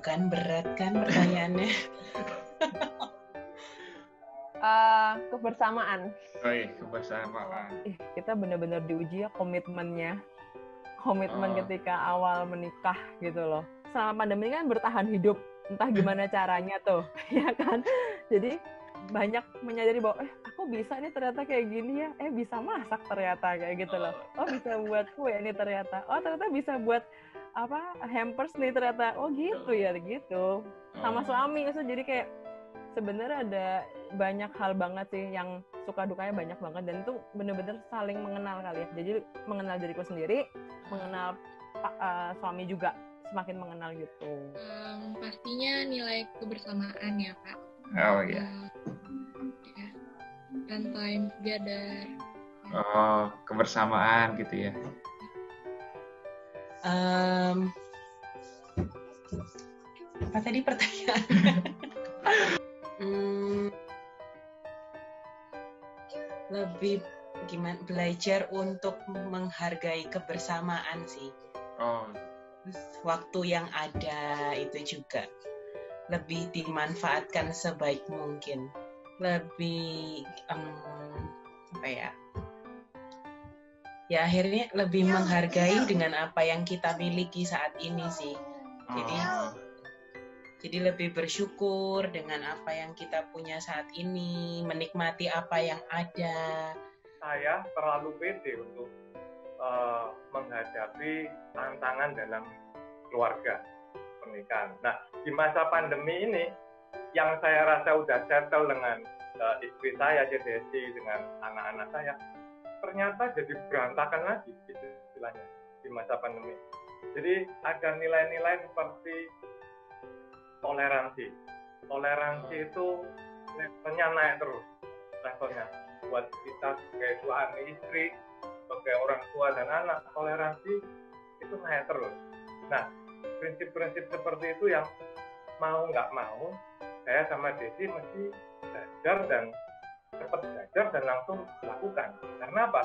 kan, berat kan pertanyaannya. Kebersamaan. Kebersamaan. Kita benar-benar diuji ya komitmennya. Komitmen ketika awal menikah gitu loh. Selama pandemi kan bertahan hidup, entah gimana caranya tuh, ya kan? Jadi banyak menyadari bahwa aku bisa nih ternyata kayak gini ya, bisa masak ternyata kayak gitu loh. Oh bisa buat kue ini ternyata. Oh ternyata bisa buat hampers nih ternyata. Oh gitu ya gitu. Sama suami itu jadi kayak sebenarnya ada banyak hal banget sih yang suka dukanya banyak banget, dan itu bener-bener saling mengenal kali ya. Jadi mengenal diriku sendiri, mengenal suami juga semakin mengenal gitu. Pastinya nilai kebersamaan ya Pak. Oh iya. Dan time together. Kebersamaan gitu ya. Apa tadi pertanyaan? Lebih gimana, belajar untuk menghargai kebersamaan sih. Waktu yang ada itu juga lebih dimanfaatkan sebaik mungkin. Lebih ya akhirnya lebih menghargai dengan apa yang kita miliki saat ini sih. Jadi lebih bersyukur dengan apa yang kita punya saat ini, menikmati apa yang ada. Saya terlalu pede untuk menghadapi tantangan dalam keluarga pernikahan. Nah, di masa pandemi ini, yang saya rasa udah settle dengan istri saya, Desi, dengan anak-anak saya, ternyata jadi berantakan lagi istilahnya di masa pandemi. Jadi ada nilai-nilai seperti toleransi itu levelnya naik terus levelnya. Buat kita sebagai suami istri, sebagai orang tua dan anak, toleransi itu naik terus. Nah, prinsip-prinsip seperti itu yang mau nggak mau, saya sama Desi mesti belajar dan cepat belajar dan langsung lakukan. Karena apa?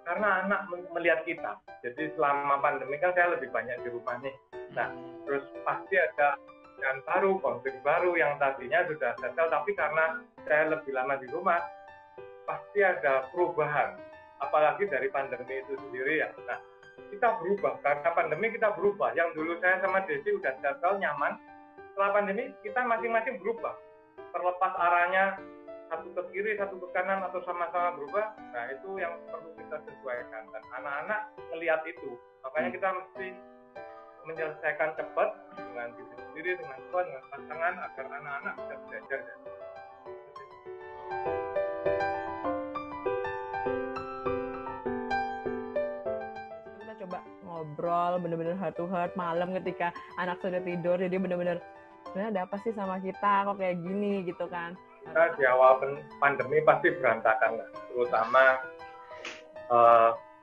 Karena anak melihat kita. Jadi selama pandemi kan saya lebih banyak di rumah nih. Nah, terus pasti ada baru, konflik baru yang tadinya sudah settle, tapi karena saya lebih lama di rumah, pasti ada perubahan. Apalagi dari pandemi itu sendiri ya. Nah, kita berubah, karena pandemi kita berubah. Yang dulu saya sama Desi udah settle, nyaman. Setelah pandemi, kita masing-masing berubah. Terlepas arahnya, satu ke kiri, satu ke kanan, atau sama-sama berubah, nah itu yang perlu kita sesuaikan. Dan anak-anak melihat itu. Makanya kita mesti menyelesaikan cepat dengan diri sendiri, dengan Tuhan, dengan pasangan, agar anak-anak bisa belajar. Kita coba ngobrol bener-bener heart to heart malam ketika anak sudah tidur, jadi bener-bener sebenarnya ada apa sih sama kita kok kayak gini gitu kan. Kita di awal pandemi pasti berantakan, terutama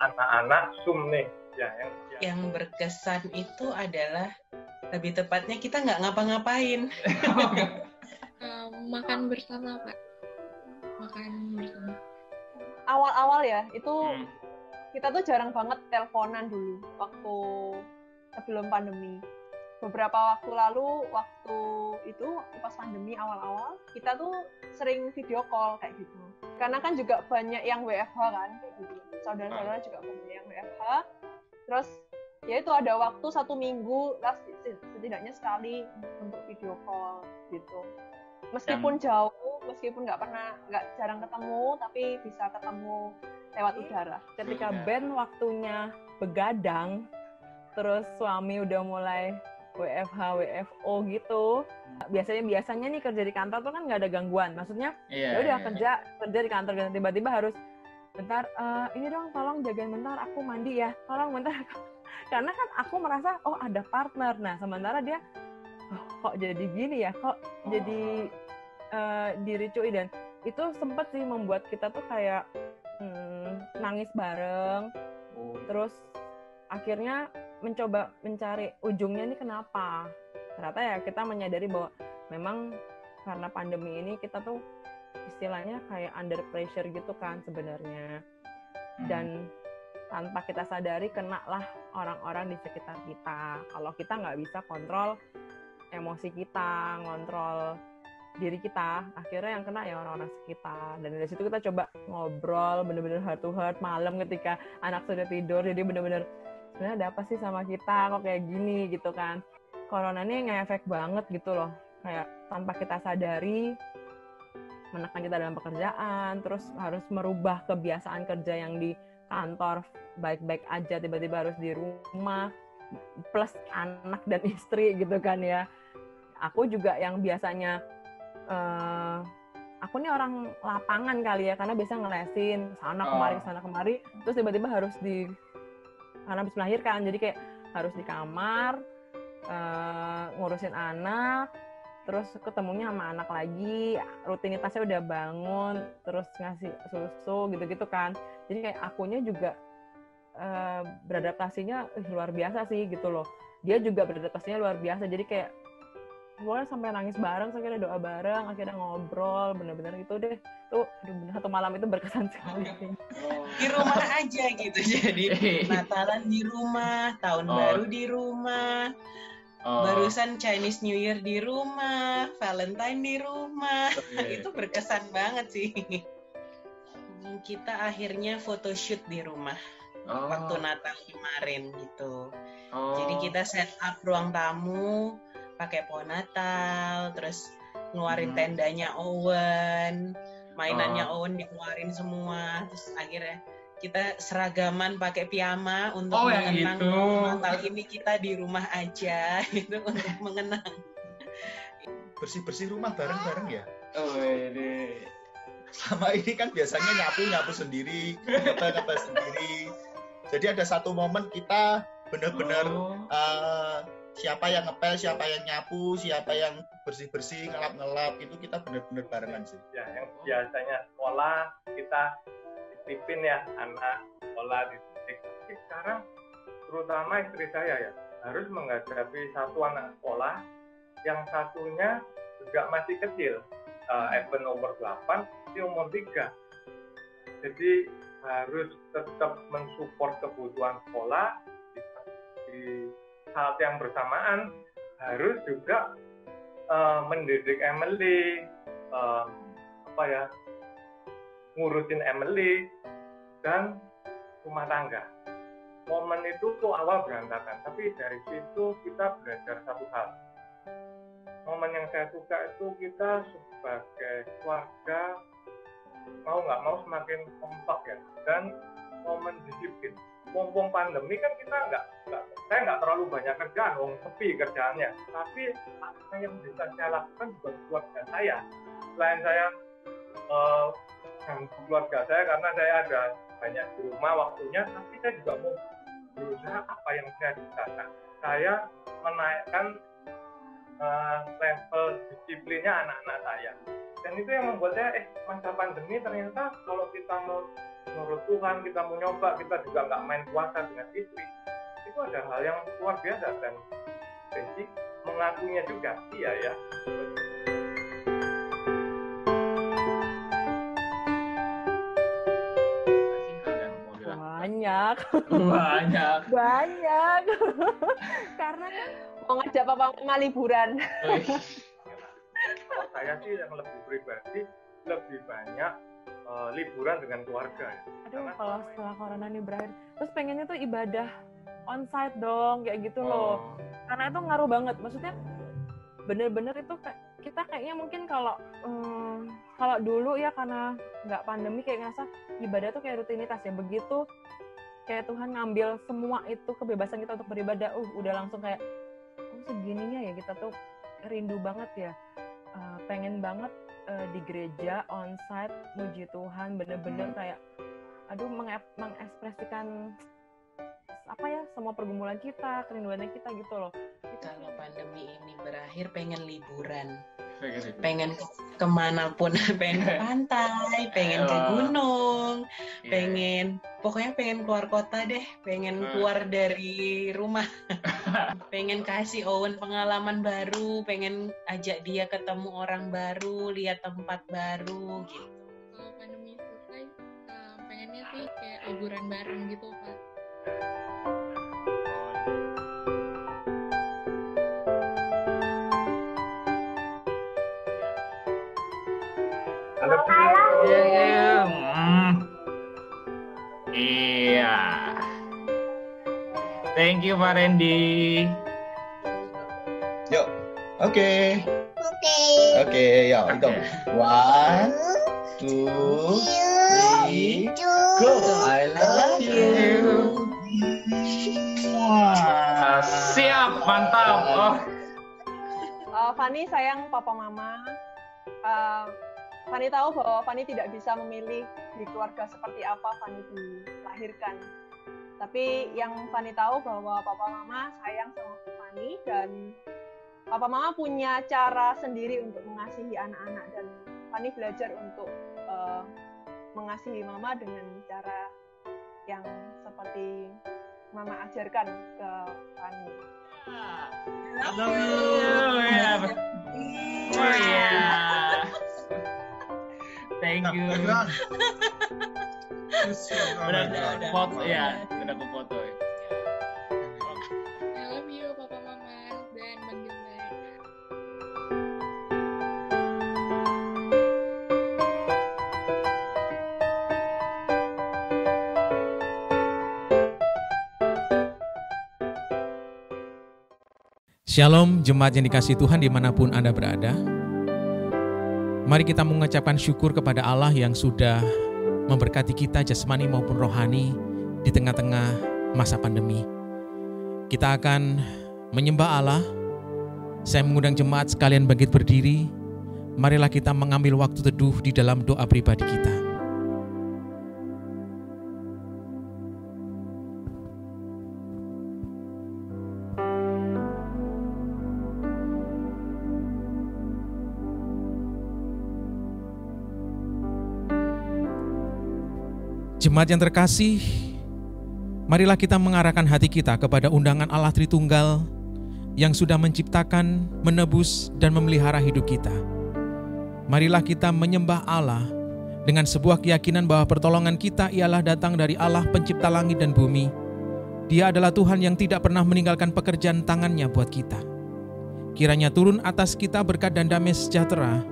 anak-anak Zoom nih ya, yang berkesan itu adalah lebih tepatnya kita nggak ngapa-ngapain. Makan bersama Pak. Makan bersama. Awal-awal ya itu kita tuh jarang banget teleponan dulu waktu sebelum pandemi. Beberapa waktu lalu, waktu itu pas pandemi awal-awal, kita tuh sering video call kayak gitu. Karena kan juga banyak yang WFH kan, kayak gitu. Saudara-saudara juga banyak yang WFH. Terus ya itu ada waktu 1 minggu lah setidaknya sekali untuk video call gitu. Meskipun jauh, meskipun nggak jarang ketemu, tapi bisa ketemu lewat udara. Ketika Ben waktunya begadang, terus suami udah mulai WFH, WFO gitu. Biasanya nih kerja di kantor tuh kan nggak ada gangguan. Maksudnya ya udah kerja di kantor, dan tiba-tiba harus bentar, ini dong tolong jagain bentar, aku mandi ya. Tolong bentar. Karena kan aku merasa ada partner. Nah sementara dia kok jadi gini ya, kok jadi diricui, dan itu sempet sih membuat kita tuh kayak nangis bareng. Terus akhirnya mencoba mencari ujungnya ini kenapa. Ternyata ya kita menyadari bahwa memang karena pandemi ini kita tuh istilahnya kayak under pressure gitu kan sebenarnya. Dan tanpa kita sadari kena lah orang-orang di sekitar kita. Kalau kita nggak bisa kontrol emosi kita, ngontrol diri kita, akhirnya yang kena ya orang-orang sekitar. Dan dari situ kita coba ngobrol bener-bener heart to heart malam ketika anak sudah tidur, jadi bener-bener sebenarnya ada apa sih sama kita kok kayak gini gitu kan. Corona ini ngefek banget gitu loh, kayak tanpa kita sadari menekan kita dalam pekerjaan, terus harus merubah kebiasaan kerja yang di kantor baik-baik aja tiba-tiba harus di rumah plus anak dan istri gitu kan ya. Aku juga yang biasanya aku nih orang lapangan kali ya, karena biasa ngelesin sana kemari, terus tiba-tiba harus karena habis melahirkan, jadi kayak harus di kamar ngurusin anak, terus ketemunya sama anak lagi, rutinitasnya udah bangun, terus ngasih susu gitu-gitu kan. Jadi kayak akunya juga beradaptasinya luar biasa sih gitu loh. Dia juga beradaptasinya luar biasa, jadi kayak gue sampai nangis bareng, akhirnya doa bareng, akhirnya ngobrol, bener-bener gitu deh. Tuh satu malam itu berkesan sekali. Di rumah aja gitu, jadi Natalan di rumah, tahun baru di rumah, barusan Chinese New Year di rumah, Valentine di rumah. Itu berkesan banget sih. Kita akhirnya photoshoot di rumah waktu Natal kemarin gitu. Jadi kita set up ruang tamu pakai pohon Natal, terus ngeluarin tendanya Owen, mainannya Owen dikeluarin semua, terus akhirnya kita seragaman pakai piyama untuk mengenang gitu. Natal ini kita di rumah aja gitu untuk mengenang. Bersih-bersih rumah bareng-bareng ya. Ini. Sama ini kan biasanya nyapu sendiri, ngepel sendiri. Jadi ada satu momen kita benar-benar siapa yang ngepel, siapa yang nyapu, siapa yang bersih-bersih, ngelap-ngelap, itu kita benar-benar barengan sih. Ya, yang biasanya sekolah kita dititipin ya, anak sekolah dititip. Tapi sekarang terutama istri saya ya harus menghadapi satu anak sekolah, yang satunya juga masih kecil, Evan umur 8, dia umur 3. Jadi harus tetap mensupport kebutuhan sekolah di saat yang bersamaan, harus juga mendidik Emily, ngurusin Emily dan rumah tangga. Momen itu tuh awal berantakan, tapi dari situ kita belajar satu hal. Momen yang saya suka itu kita sebagai keluarga mau nggak mau semakin kompak ya, dan momen disiplin. Mumpung pandemi kan saya nggak terlalu banyak kerjaan, sepi kerjaannya. Tapi apa yang bisa saya lakukan buat keluarga saya. Selain saya keluarga saya, karena saya ada banyak di rumah waktunya, tapi saya juga mau berusaha apa yang saya bisa. Saya menaikkan level disiplinnya anak-anak saya. Dan itu yang membuat saya, masa pandemi ternyata kalau kita mau menurut Tuhan, kita mau nyoba, kita juga nggak main puasa dengan istri. Itu ada hal yang luar biasa, dan Desi mengakuinya juga, iya ya. Banyak. Karena kan mau ngajak papa mama liburan. Kalau saya sih yang lebih pribadi, lebih banyak liburan dengan keluarga. Aduh, kalau setelah corona ini berakhir, terus pengennya tuh ibadah onsite dong, kayak gitu loh. Karena itu ngaruh banget. Maksudnya bener-bener itu kita kayaknya mungkin kalau dulu ya, karena nggak pandemi, kayak ngerasa ibadah tuh kayak rutinitas ya. Begitu kayak Tuhan ngambil semua itu kebebasan kita untuk beribadah, udah langsung kayak segininya ya, kita tuh rindu banget ya, pengen banget di gereja onsite muji Tuhan, bener-bener kayak mengekspresikan apa ya, semua pergumulan kita, kerinduannya kita gitu loh. Kalau pandemi ini berakhir, pengen liburan, pengen kemanapun, pengen ke pantai, pengen ke gunung, pokoknya pengen keluar kota deh, pengen keluar dari rumah, pengen kasih Owen pengalaman baru, pengen ajak dia ketemu orang baru, lihat tempat baru gitu. Kalau pandemi selesai, pengennya sih kayak liburan bareng gitu, Pak. Iya. Thank you Pak Randy. Yuk. Oke, yuk hitung. 1, 2, 3, go. I love you. Wah, siap, mantap. Fani sayang papa mama. Fani tahu bahwa Fani tidak bisa memilih di keluarga seperti apa Fani dilahirkan. Tapi yang Fani tahu bahwa papa mama sayang sama Fani dan papa mama punya cara sendiri untuk mengasihi anak-anak dan Fani belajar untuk mengasihi mama dengan cara yang seperti mama ajarkan ke Fani. I love you. Oh yeah. Thank you. Udah foto ya, udah aku foto. I love you papa mama dan Bang Gilbert. Shalom jemaat yang dikasihi Tuhan dimanapun Anda berada. Mari kita mengucapkan syukur kepada Allah yang sudah memberkati kita jasmani maupun rohani di tengah-tengah masa pandemi. Kita akan menyembah Allah. Saya mengundang jemaat sekalian bangkit berdiri. Marilah kita mengambil waktu teduh di dalam doa pribadi kita. Jemaat yang terkasih, marilah kita mengarahkan hati kita kepada undangan Allah Tritunggal yang sudah menciptakan, menebus, dan memelihara hidup kita. Marilah kita menyembah Allah dengan sebuah keyakinan bahwa pertolongan kita ialah datang dari Allah pencipta langit dan bumi. Dia adalah Tuhan yang tidak pernah meninggalkan pekerjaan tangannya buat kita. Kiranya turun atas kita berkat dan damai sejahtera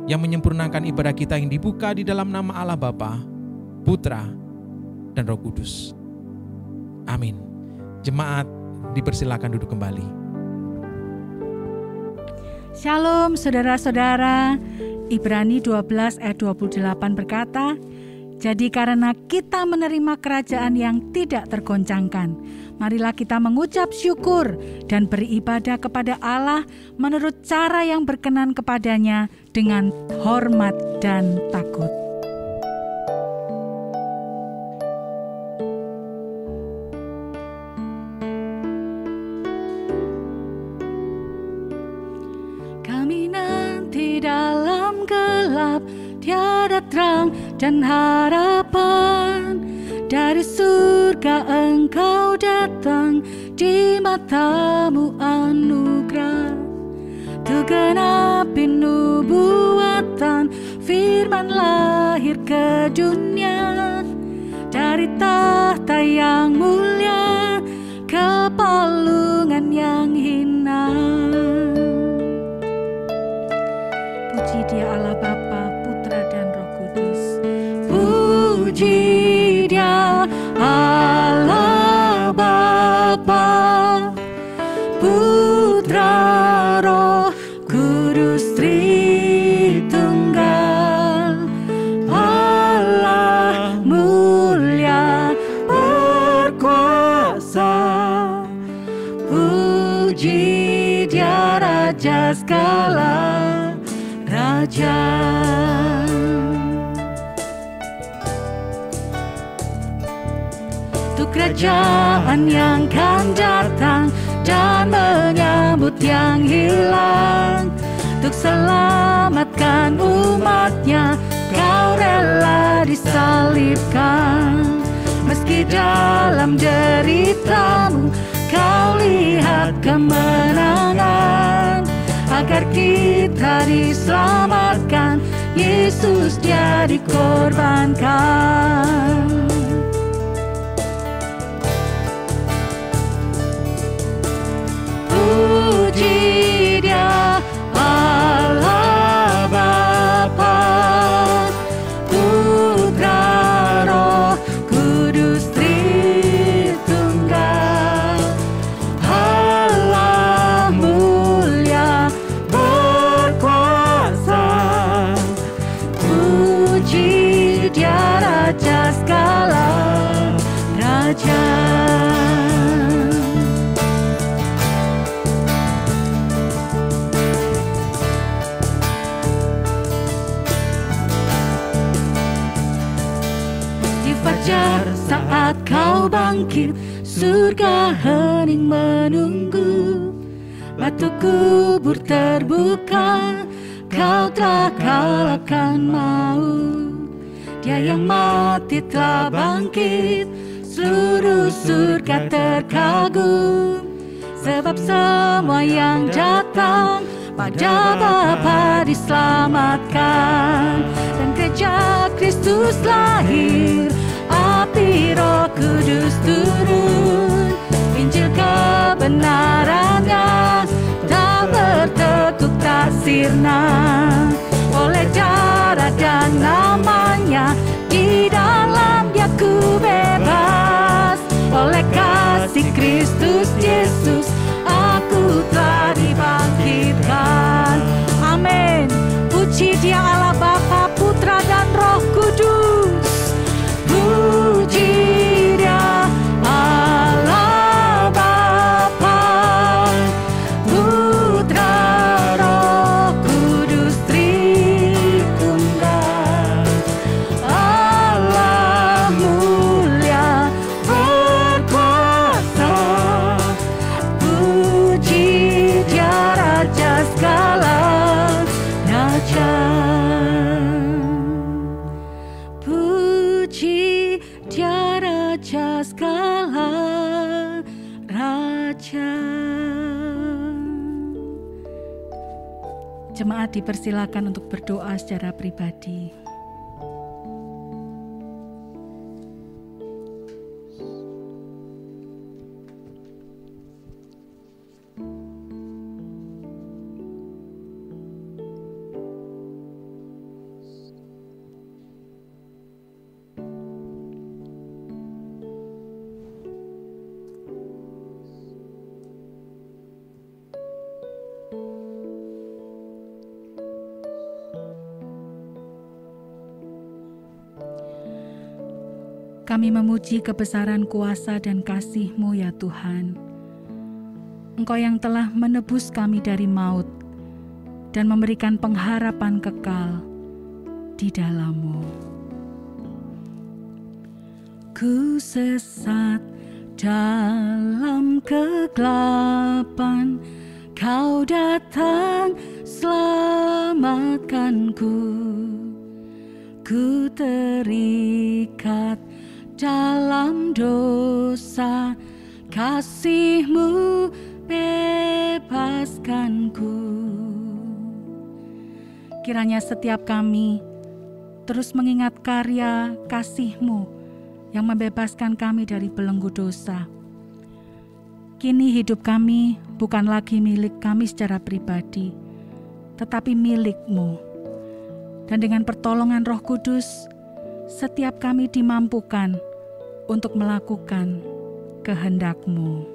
yang menyempurnakan ibadah kita yang dibuka di dalam nama Allah Bapa, Putra, dan Roh Kudus. Amin. Jemaat dipersilakan duduk kembali. Shalom saudara-saudara. Ibrani 12 ayat 28 berkata, jadi karena kita menerima kerajaan yang tidak tergoncangkan, marilah kita mengucap syukur dan beribadah kepada Allah menurut cara yang berkenan kepadanya dengan hormat dan takut. Dalam gelap tiada terang dan harapan, dari surga engkau datang, di matamu anugerah. Tu genapi nubuatan, firman lahir ke dunia, dari tahta yang mulia ke palungan yang hina. Puji Dia Allah Bapa, Putra dan Roh Kudus. Puji Dia Allah Bapa, Putra, Roh Kudus Tritunggal. Allah mulia berkuasa. Puji Dia Raja segala Raja. Untuk kerajaan yang kan datang dan menyambut yang hilang, untuk selamatkan umatnya, kau rela disalibkan. Meski dalam deritamu kau lihat kemenangan, agar kita diselamatkan, Yesus Dia dikorbankan. Puji Dia Allah Bapa, Kau bangkit, surga hening menunggu. Batu kubur terbuka, Kau telah kalahkan maut. Dia yang mati telah bangkit, seluruh surga terkagum. Sebab semua yang datang pada Bapa diselamatkan. Dan gereja Kristus lahir, api Roh Kudus turun. Injil kebenarannya tak bertekuk tak sirna. Oleh darah dan namanya, di dalam Dia ku bebas. Oleh kasih Kristus Yesus, aku telah dibangkitkan. Amin. Puji Dia Allah Bapa, Putra dan Roh Kudus. Puji Dia Allah Bapa, Putra, Roh Kudus, Tritunggal. Allah mulia berkuasa. Puji Dia Raja segala raja. Puji Dia Raja segala raja. Jemaat dipersilakan untuk berdoa secara pribadi. Kami memuji kebesaran kuasa dan kasih-Mu ya Tuhan. Engkau yang telah menebus kami dari maut dan memberikan pengharapan kekal di dalam-Mu. Ku sesat dalam kegelapan, Kau datang selamatkanku. Ku terikat dalam dosa, kasih-Mu bebaskanku. Kiranya setiap kami terus mengingat karya kasih-Mu yang membebaskan kami dari belenggu dosa. Kini hidup kami bukan lagi milik kami secara pribadi, tetapi milik-Mu. Dan dengan pertolongan Roh Kudus, setiap kami dimampukan untuk melakukan kehendak-Mu.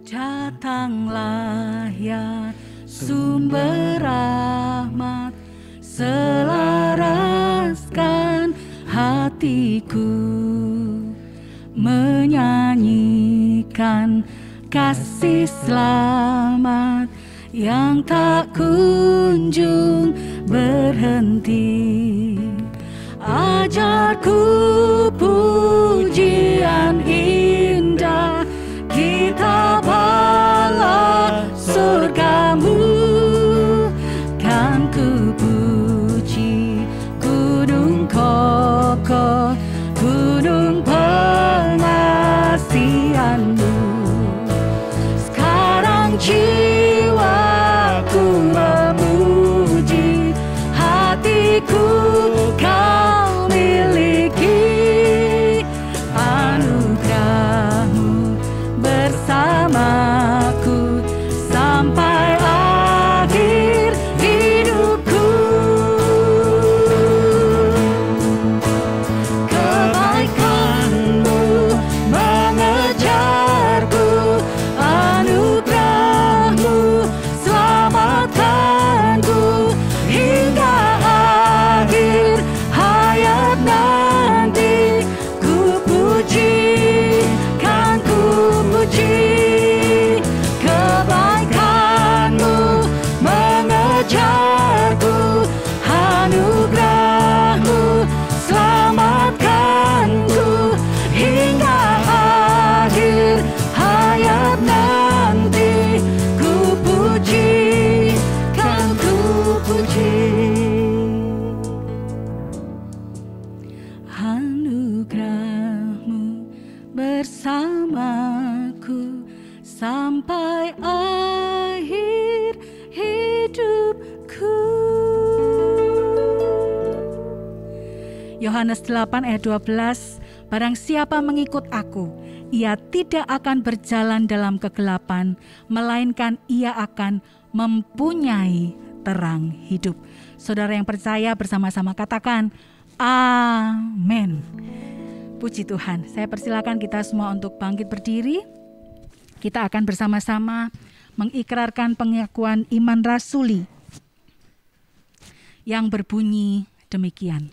Datanglah ya sumber rahmat, selaraskan hatiku, menyanyikan kasih selamat yang tak kunjung berhenti. Ajarku pujian indah, kitab Allah surga-Mu. Kan ku puji gunung kokoh, gunung pengasihan-Mu. Sekarang jiwaku memuji, hatiku Kau miliki. Anugerah-Mu bersamaku sampai akhir hidupku. Kebaikan-Mu mengejarku, anugerah-Mu sampai akhir hidupku. Yohanes 8 ayat 12, barang siapa mengikut aku, ia tidak akan berjalan dalam kegelapan, melainkan ia akan mempunyai terang hidup. Saudara yang percaya bersama-sama katakan, amin. Puji Tuhan. Saya persilakan kita semua untuk bangkit berdiri. Kita akan bersama-sama mengikrarkan pengakuan iman rasuli yang berbunyi demikian.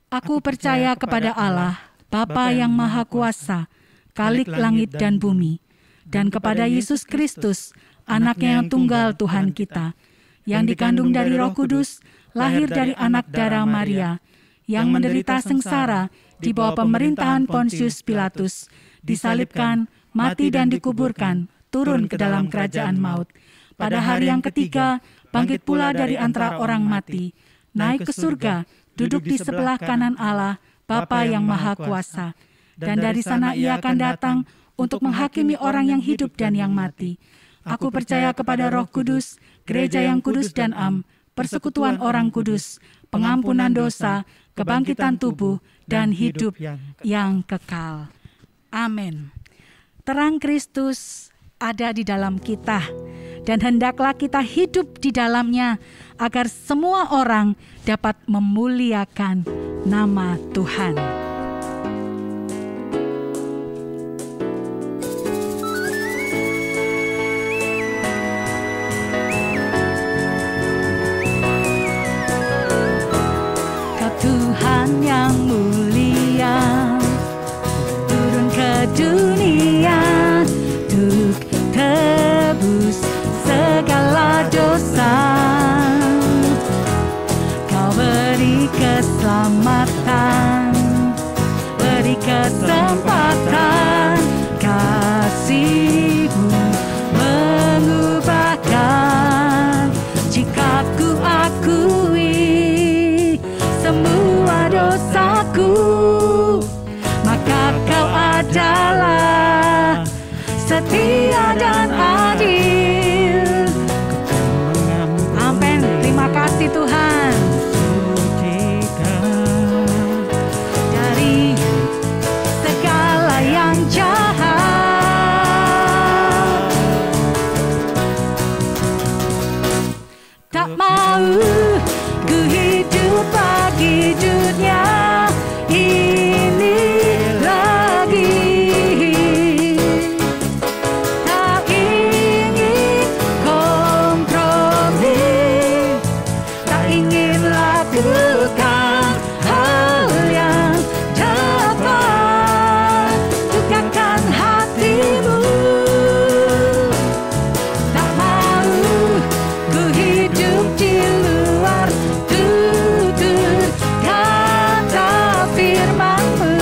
Aku percaya kepada Allah, Bapa yang Maha Kuasa, Khalik langit dan bumi, dan kepada Yesus Kristus, Anaknya yang tunggal Tuhan kita, yang dikandung dari Roh Kudus, lahir dari anak darah Maria, yang menderita sengsara di bawah pemerintahan Pontius Pilatus, disalibkan, mati dan dikuburkan, turun ke dalam kerajaan maut. Pada hari yang ketiga, bangkit pula dari antara orang mati, naik ke surga, duduk di sebelah kanan Allah, Bapa yang Maha Kuasa. Dan dari sana ia akan datang untuk menghakimi orang yang hidup dan yang mati. Aku percaya kepada Roh Kudus, gereja yang kudus dan am, persekutuan orang kudus, pengampunan dosa, kebangkitan tubuh, dan hidup yang kekal. Amin. Terang Kristus ada di dalam kita, dan hendaklah kita hidup di dalamnya, agar semua orang dapat memuliakan nama Tuhan. Kau Tuhan yang mulia, turun ke dunia untuk tebus segala dosa. Kau beri keselamatan, beri kesempatan, kasih-Mu mengubahkan. Jika ku akui semua dosaku, maka Kau adalah setia dan adil. Amin. Terima kasih Tuhan. Dari segala yang jahat, tak mau ku hidup bagi dunia ini lagi. Tak ingin kompromi, tak ingin lakukan hal yang dapat dukakan hati-Mu. Tak mau ku hidup di luar tutur kata firman-Mu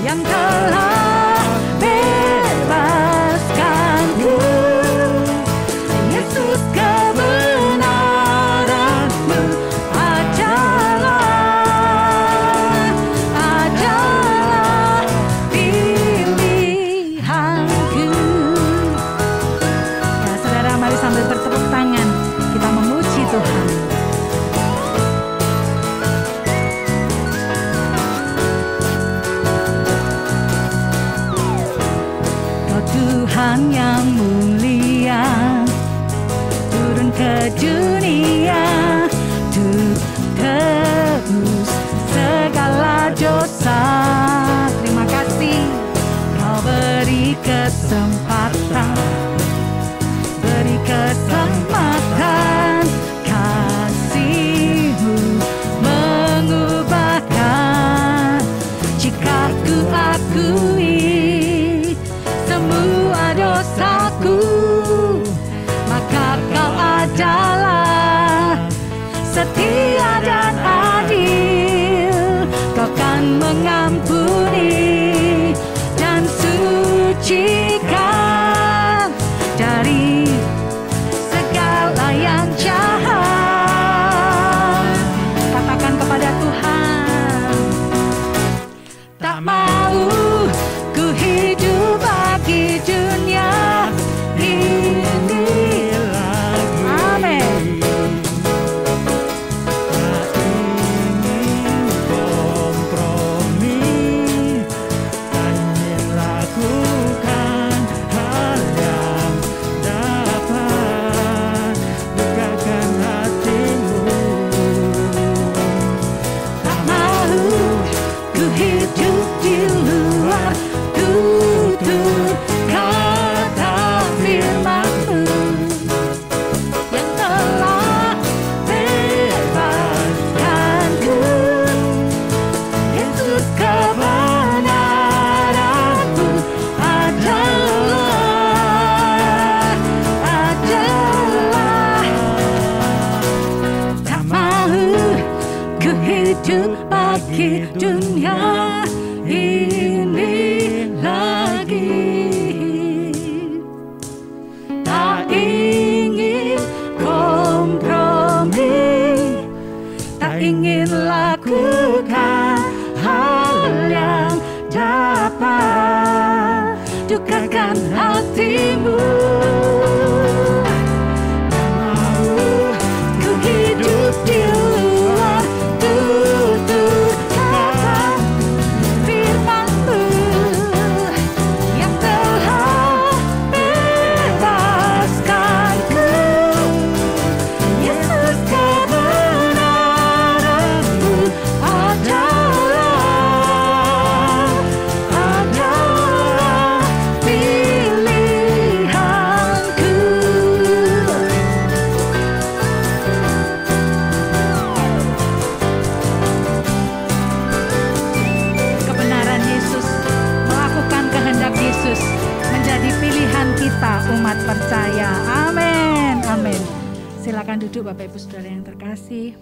yang telah bebaskanku. Yesus, kebenaran-Mu adalah pilihanku. Ya saudara, mari sambil bertepuk tangan kita memuji Tuhan. Kau Tuhan yang mulia, turun ke dunia untuk tebus segala dosa. Terima kasih. Kau beri kesempatan, beri kesempatan, kasih-Mu mengubahkan. Jika ku akui semua dosaku, maka Kau adalah setia dan adil. Kau kan mengampuni dan sucikan dari segala yang jahat. Katakan kepada Tuhan, tak mau ku hidup bagi dunia ini lagi. Tak ingin kompromi, tak ingin lakukan hal yang dapat dukakan hatimu. Ku hidup di luar tutur kata firman-Mu yang telah bebaskanku. Yesus, kebenaran-Mu adalah pilihanku. Kebenaran Yesus, melakukan kehendak Yesus menjadi pilihan kita umat percaya. Amin. Amin. Silakan duduk Bapak Ibu Saudara yang terkasih.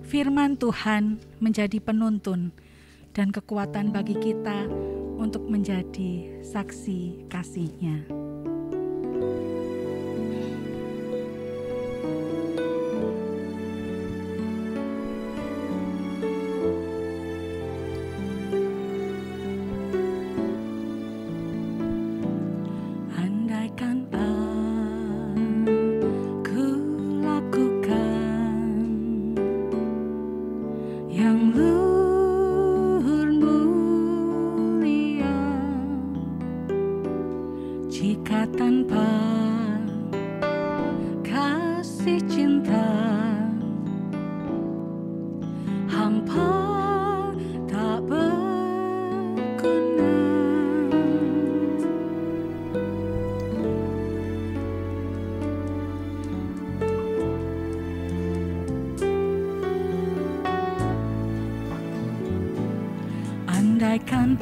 Firman Tuhan menjadi penuntun dan kekuatan bagi kita untuk menjadi saksi kasih-Nya. Andaikan aku lakukan yang luhur mulia, jika tanpa kasih cinta hampa tak berguna. Andaikan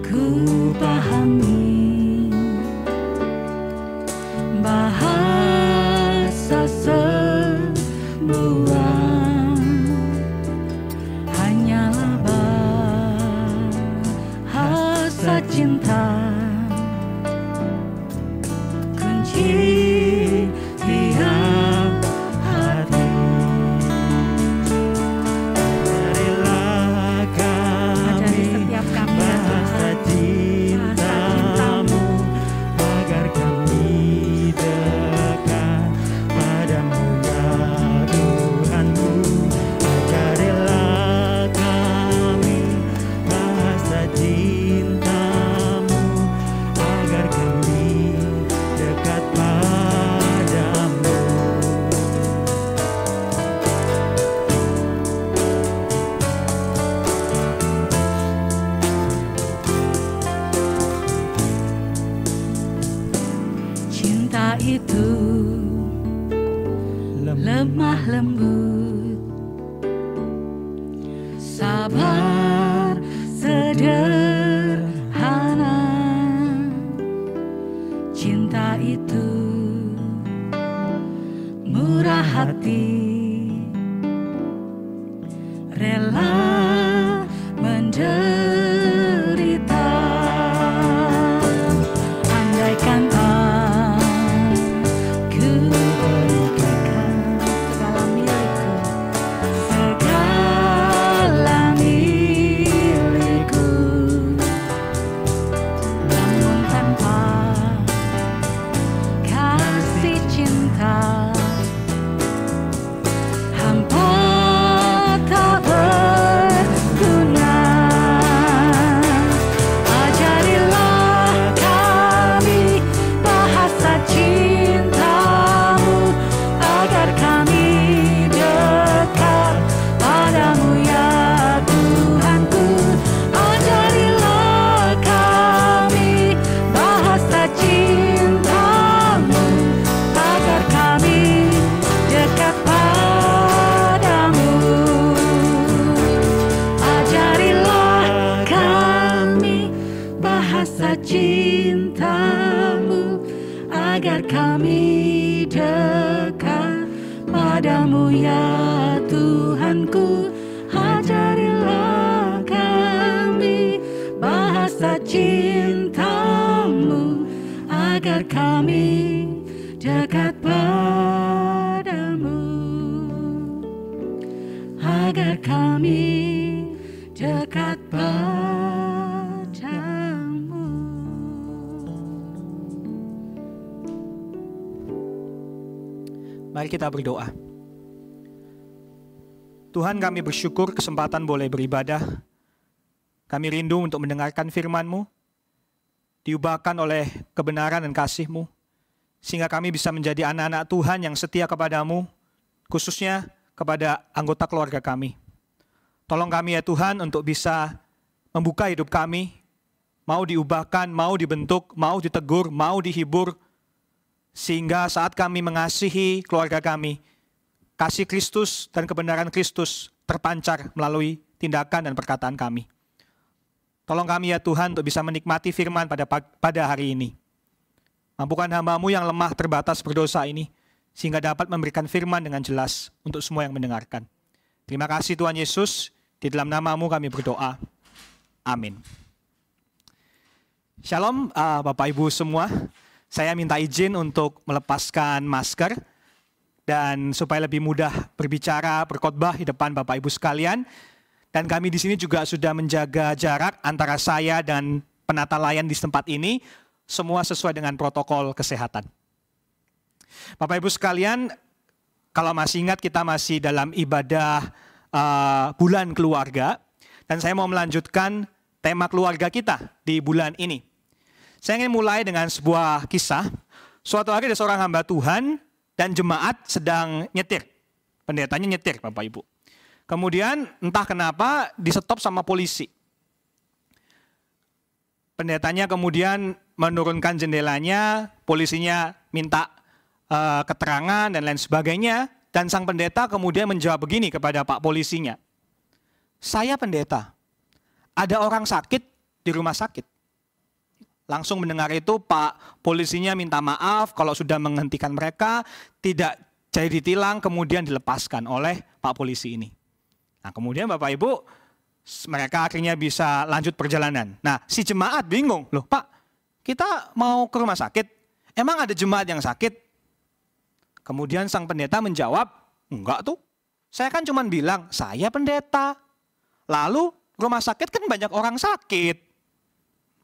aku pahami bahasa semua hanyalah bahasa cinta, kunci tiap hati. Ajari setiap kami bahasa cinta-Mu, agar kami dekat padamu ya Tuhanku. Ajarilah kami bahasa cinta-Mu, agar kami dekat padamu. Cinta itu lemah lembut, sabar sederhana. Cinta itu murah hati, rela menderita. Andaikan aku berikan segala milikku, segala milikku, namun tanpa kasih cinta hampa tak berguna. Ajarilah kami bahasa cinta-Mu, agar kami dekat padamu ya Tuhanku. Ajarilah kami bahasa cinta-Mu, agar kami dekat padamu. Ajarilah kami bahasa cinta-Mu, agar kami dekat cintamu, agar kami dekat padamu, agar kami dekat padamu. Mari kita berdoa. Tuhan, kami bersyukur kesempatan boleh beribadah. Kami rindu untuk mendengarkan firman-Mu, diubahkan oleh kebenaran dan kasih-Mu, sehingga kami bisa menjadi anak-anak Tuhan yang setia kepadamu, khususnya kepada anggota keluarga kami. Tolong kami ya Tuhan untuk bisa membuka hidup kami, mau diubahkan, mau dibentuk, mau ditegur, mau dihibur, sehingga saat kami mengasihi keluarga kami, kasih Kristus dan kebenaran Kristus terpancar melalui tindakan dan perkataan kami. Tolong kami ya Tuhan untuk bisa menikmati firman pada hari ini. Mampukan hamba-Mu yang lemah terbatas berdosa ini, sehingga dapat memberikan firman dengan jelas untuk semua yang mendengarkan. Terima kasih Tuhan Yesus, di dalam nama-Mu kami berdoa. Amin. Shalom Bapak Ibu semua, saya minta izin untuk melepaskan masker, dan supaya lebih mudah berbicara, berkhotbah di depan Bapak Ibu sekalian. Dan kami di sini juga sudah menjaga jarak antara saya dan penata layan di tempat ini, semua sesuai dengan protokol kesehatan. Bapak Ibu sekalian, kalau masih ingat kita masih dalam ibadah bulan keluarga, dan saya mau melanjutkan tema keluarga kita di bulan ini. Saya ingin mulai dengan sebuah kisah. Suatu hari ada seorang hamba Tuhan dan jemaat sedang nyetir. Pendetanya nyetir, Bapak Ibu. Kemudian entah kenapa di-stop sama polisi. Pendetanya kemudian menurunkan jendelanya, polisinya minta keterangan dan lain sebagainya. Dan sang pendeta kemudian menjawab begini kepada Pak polisinya. Saya pendeta, ada orang sakit di rumah sakit. Langsung mendengar itu Pak polisinya minta maaf kalau sudah menghentikan mereka, tidak jadi ditilang, kemudian dilepaskan oleh Pak polisi ini. Nah kemudian Bapak Ibu, mereka akhirnya bisa lanjut perjalanan. Nah si jemaat bingung, loh Pak, kita mau ke rumah sakit, emang ada jemaat yang sakit? Kemudian sang pendeta menjawab, enggak tuh, saya kan cuma bilang, saya pendeta. Lalu rumah sakit kan banyak orang sakit.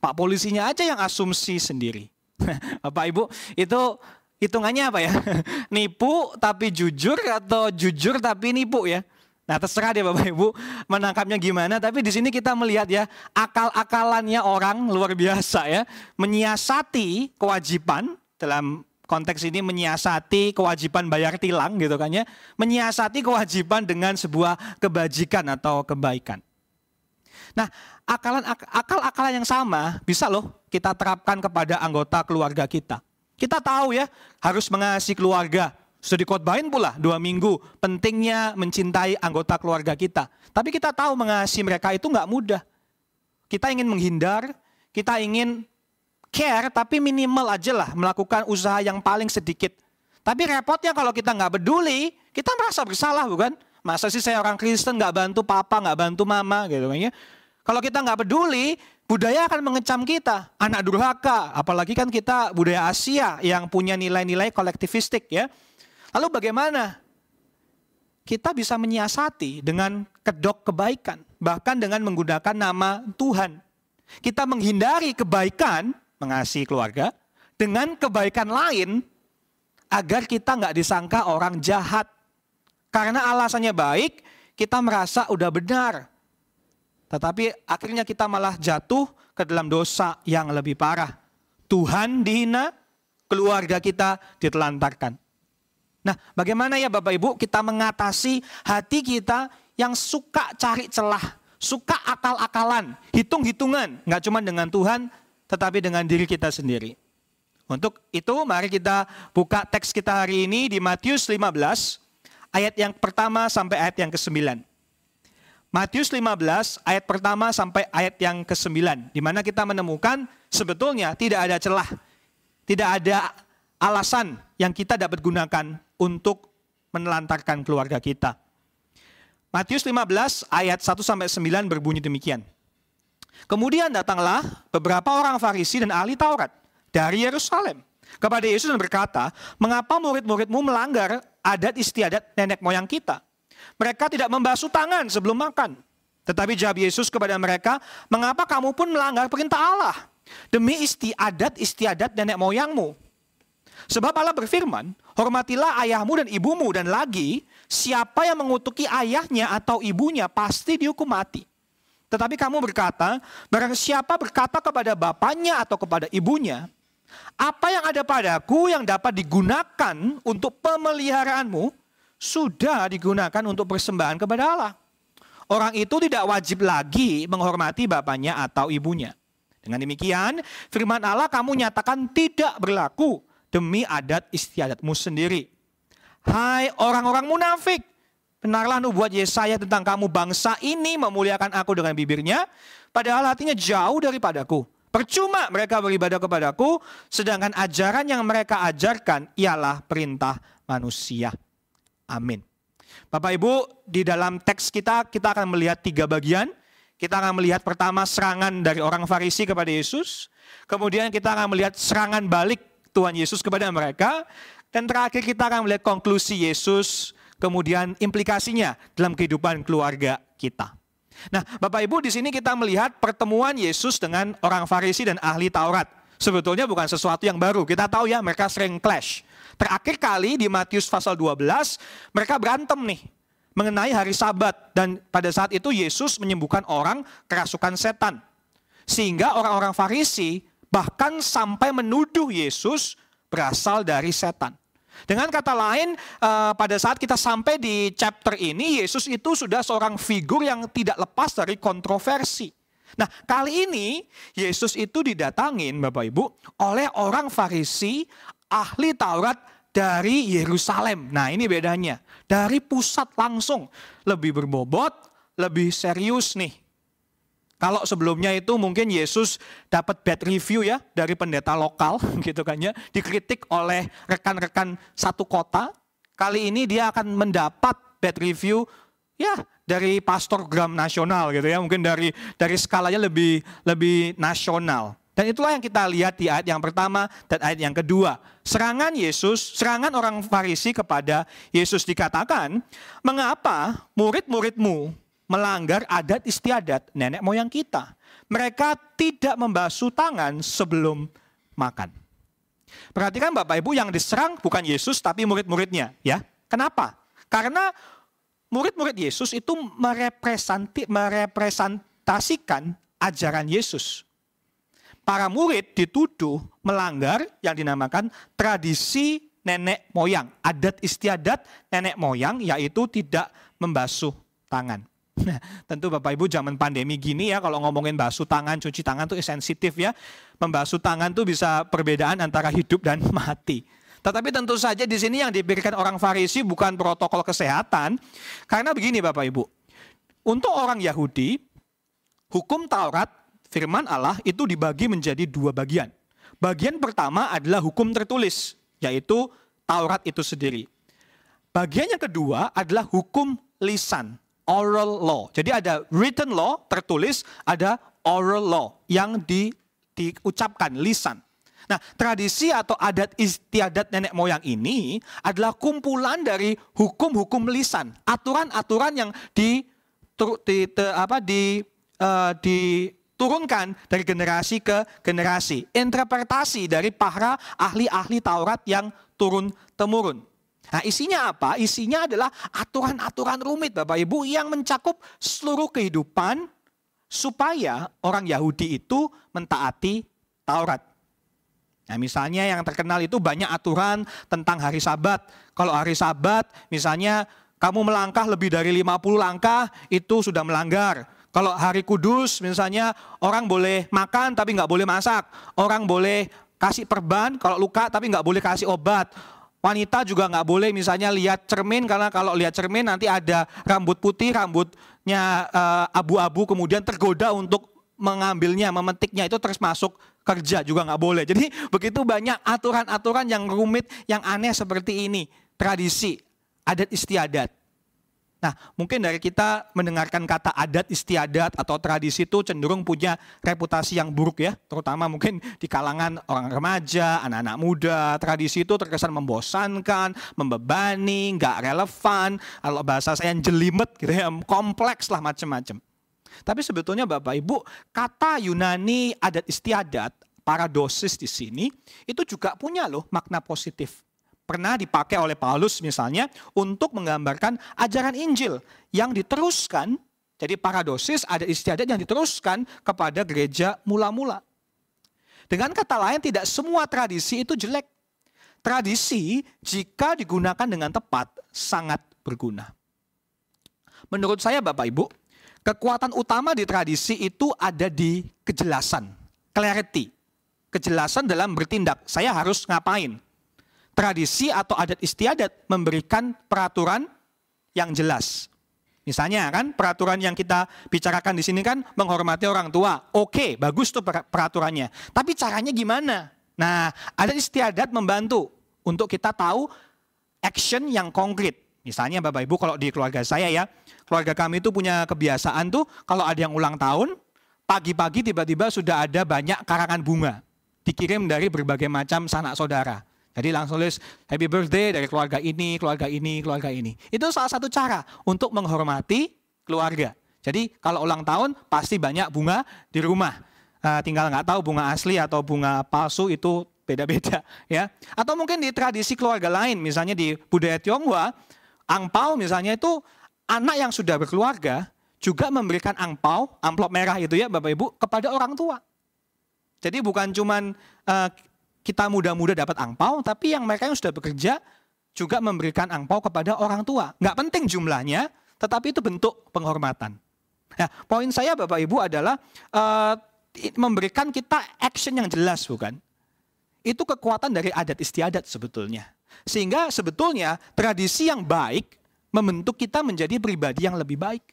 Pak polisinya aja yang asumsi sendiri. Bapak Ibu, itu hitungannya apa ya? Nipu tapi jujur atau jujur tapi nipu ya? Nah terserah deh Bapak Ibu menangkapnya gimana, tapi di sini kita melihat ya akal-akalannya orang luar biasa ya, menyiasati kewajiban, dalam konteks ini menyiasati kewajiban bayar tilang gitu kan ya, menyiasati kewajiban dengan sebuah kebajikan atau kebaikan. Nah akal-akalan yang sama bisa loh kita terapkan kepada anggota keluarga kita. Kita tahu ya harus mengasihi keluarga. Sudah dikhotbahin pula 2 minggu pentingnya mencintai anggota keluarga kita. Tapi kita tahu mengasihi mereka itu nggak mudah. Kita ingin menghindar, kita ingin care tapi minimal aja lah, melakukan usaha yang paling sedikit. Tapi repotnya kalau kita nggak peduli, kita merasa bersalah bukan? Masa sih saya orang Kristen nggak bantu papa, nggak bantu mama gitu kan ya. Kalau kita nggak peduli, budaya akan mengecam kita, anak durhaka. Apalagi kan kita budaya Asia yang punya nilai-nilai kolektivistik ya. Lalu bagaimana? Kita bisa menyiasati dengan kedok kebaikan, bahkan dengan menggunakan nama Tuhan. Kita menghindari kebaikan, mengasihi keluarga, dengan kebaikan lain, agar kita nggak disangka orang jahat. Karena alasannya baik, kita merasa udah benar. Tetapi akhirnya kita malah jatuh ke dalam dosa yang lebih parah. Tuhan dihina, keluarga kita ditelantarkan. Nah, bagaimana ya Bapak Ibu kita mengatasi hati kita yang suka cari celah, suka akal-akalan, hitung-hitungan, nggak cuma dengan Tuhan, tetapi dengan diri kita sendiri. Untuk itu, mari kita buka teks kita hari ini di Matius 15, ayat yang pertama sampai ayat yang ke-9. Matius 15, ayat pertama sampai ayat yang ke-9, di mana kita menemukan sebetulnya tidak ada celah, tidak ada alasan yang kita dapat gunakan untuk menelantarkan keluarga kita. Matius 15 ayat 1-9 berbunyi demikian. Kemudian datanglah beberapa orang Farisi dan ahli Taurat dari Yerusalem kepada Yesus dan berkata, "Mengapa murid-muridmu melanggar adat istiadat nenek moyang kita? Mereka tidak membasuh tangan sebelum makan." Tetapi jawab Yesus kepada mereka, "Mengapa kamu pun melanggar perintah Allah demi adat istiadat nenek moyangmu? Sebab Allah berfirman, hormatilah ayahmu dan ibumu, dan lagi, siapa yang mengutuki ayahnya atau ibunya pasti dihukum mati. Tetapi kamu berkata, barang siapa berkata kepada bapaknya atau kepada ibunya, apa yang ada padaku yang dapat digunakan untuk pemeliharaanmu, sudah digunakan untuk persembahan kepada Allah. Orang itu tidak wajib lagi menghormati bapaknya atau ibunya. Dengan demikian, firman Allah kamu nyatakan tidak berlaku demi adat istiadatmu sendiri. Hai orang-orang munafik, benarlah nubuat Yesaya tentang kamu bangsa ini memuliakan aku dengan bibirnya, padahal hatinya jauh daripadaku. Percuma mereka beribadah kepadaku, sedangkan ajaran yang mereka ajarkan ialah perintah manusia. Amin. Bapak Ibu, di dalam teks kita akan melihat 3 bagian. Kita akan melihat pertama serangan dari orang Farisi kepada Yesus. Kemudian kita akan melihat serangan balik Tuhan Yesus kepada mereka. Dan terakhir kita akan melihat konklusi Yesus, kemudian implikasinya dalam kehidupan keluarga kita. Nah, Bapak Ibu, di sini kita melihat pertemuan Yesus dengan orang Farisi dan ahli Taurat. Sebetulnya bukan sesuatu yang baru. Kita tahu ya, mereka sering clash. Terakhir kali di Matius pasal 12, mereka berantem nih mengenai hari Sabat. Dan pada saat itu Yesus menyembuhkan orang kerasukan setan. Sehingga orang-orang Farisi bahkan sampai menuduh Yesus berasal dari setan. Dengan kata lain, pada saat kita sampai di chapter ini, Yesus itu sudah seorang figur yang tidak lepas dari kontroversi. Nah, kali ini Yesus itu didatangin, Bapak Ibu, oleh orang Farisi, ahli Taurat dari Yerusalem. Nah, ini bedanya. Dari pusat langsung. Lebih berbobot, lebih serius nih. Kalau sebelumnya itu mungkin Yesus dapat bad review ya dari pendeta lokal gitu kan ya, dikritik oleh rekan-rekan satu kota. Kali ini dia akan mendapat bad review ya dari pastor Gram nasional gitu ya, mungkin dari skalanya lebih nasional. Dan itulah yang kita lihat di ayat yang pertama dan ayat yang kedua. Serangan orang Farisi kepada Yesus dikatakan, "Mengapa murid-muridmu melanggar adat istiadat nenek moyang kita? Mereka tidak membasuh tangan sebelum makan." Perhatikan Bapak Ibu, yang diserang bukan Yesus tapi murid-muridnya ya. Kenapa? Karena murid-murid Yesus itu merepresentasikan ajaran Yesus. Para murid dituduh melanggar yang dinamakan tradisi nenek moyang, adat istiadat nenek moyang, yaitu tidak membasuh tangan. Nah, tentu Bapak Ibu zaman pandemi gini ya, kalau ngomongin basuh tangan, cuci tangan tuh sensitif ya. Membasuh tangan tuh bisa perbedaan antara hidup dan mati. Tetapi tentu saja di sini yang dipikirkan orang Farisi bukan protokol kesehatan. Karena begini Bapak Ibu, untuk orang Yahudi, hukum Taurat, firman Allah itu dibagi menjadi 2 bagian. Bagian pertama adalah hukum tertulis, yaitu Taurat itu sendiri. Bagian yang kedua adalah hukum lisan, oral law. Jadi ada written law, tertulis, ada oral law yang diucapkan, lisan. Nah, tradisi atau adat istiadat nenek moyang ini adalah kumpulan dari hukum-hukum lisan, aturan-aturan yang diturunkan dari generasi ke generasi. Interpretasi dari para ahli-ahli Taurat yang turun-temurun. Nah, isinya apa? Isinya adalah aturan-aturan rumit Bapak Ibu yang mencakup seluruh kehidupan supaya orang Yahudi itu mentaati Taurat. Nah, misalnya yang terkenal itu banyak aturan tentang hari Sabat. Kalau hari Sabat misalnya kamu melangkah lebih dari 50 langkah itu sudah melanggar. Kalau hari kudus misalnya orang boleh makan tapi nggak boleh masak. Orang boleh kasih perban kalau luka tapi nggak boleh kasih obat. Wanita juga nggak boleh misalnya lihat cermin, karena kalau lihat cermin nanti ada rambut putih, rambutnya abu-abu, kemudian tergoda untuk mengambilnya, memetiknya, itu terus masuk kerja juga nggak boleh. Jadi begitu banyak aturan-aturan yang rumit, yang aneh seperti ini. Tradisi, adat istiadat. Nah, mungkin dari kita mendengarkan kata adat istiadat atau tradisi itu cenderung punya reputasi yang buruk ya. Terutama mungkin di kalangan orang remaja, anak-anak muda. Tradisi itu terkesan membosankan, membebani, nggak relevan. Kalau bahasa saya jelimet gitu ya, kompleks lah macam-macam. Tapi sebetulnya Bapak Ibu, kata Yunani adat istiadat, paradosis di sini, itu juga punya loh makna positif. Pernah dipakai oleh Paulus misalnya untuk menggambarkan ajaran Injil yang diteruskan, jadi paradosis ada istiadat yang diteruskan kepada gereja mula-mula. Dengan kata lain, tidak semua tradisi itu jelek. Tradisi jika digunakan dengan tepat sangat berguna. Menurut saya Bapak Ibu, kekuatan utama di tradisi itu ada di kejelasan, clarity. Kejelasan dalam bertindak, saya harus ngapain. Tradisi atau adat istiadat memberikan peraturan yang jelas. Misalnya kan peraturan yang kita bicarakan di sini kan menghormati orang tua. Oke, bagus tuh peraturannya. Tapi caranya gimana? Nah, adat istiadat membantu untuk kita tahu action yang konkret. Misalnya Bapak Ibu kalau di keluarga saya ya, keluarga kami itu punya kebiasaan tuh kalau ada yang ulang tahun, pagi-pagi tiba-tiba sudah ada banyak karangan bunga dikirim dari berbagai macam sanak saudara. Jadi langsung tulis happy birthday dari keluarga ini, keluarga ini, keluarga ini. Itu salah satu cara untuk menghormati keluarga. Jadi kalau ulang tahun pasti banyak bunga di rumah. Tinggal nggak tahu bunga asli atau bunga palsu itu beda-beda ya. Atau mungkin di tradisi keluarga lain, misalnya di budaya Tionghoa, angpau misalnya itu anak yang sudah berkeluarga juga memberikan angpau, amplop merah itu ya Bapak Ibu, kepada orang tua. Jadi bukan cuman kita muda-muda dapat angpau, tapi yang mereka yang sudah bekerja juga memberikan angpau kepada orang tua. Nggak penting jumlahnya, tetapi itu bentuk penghormatan. Nah, poin saya Bapak Ibu adalah memberikan kita action yang jelas, bukan? Itu kekuatan dari adat istiadat sebetulnya. Sehingga sebetulnya tradisi yang baik membentuk kita menjadi pribadi yang lebih baik.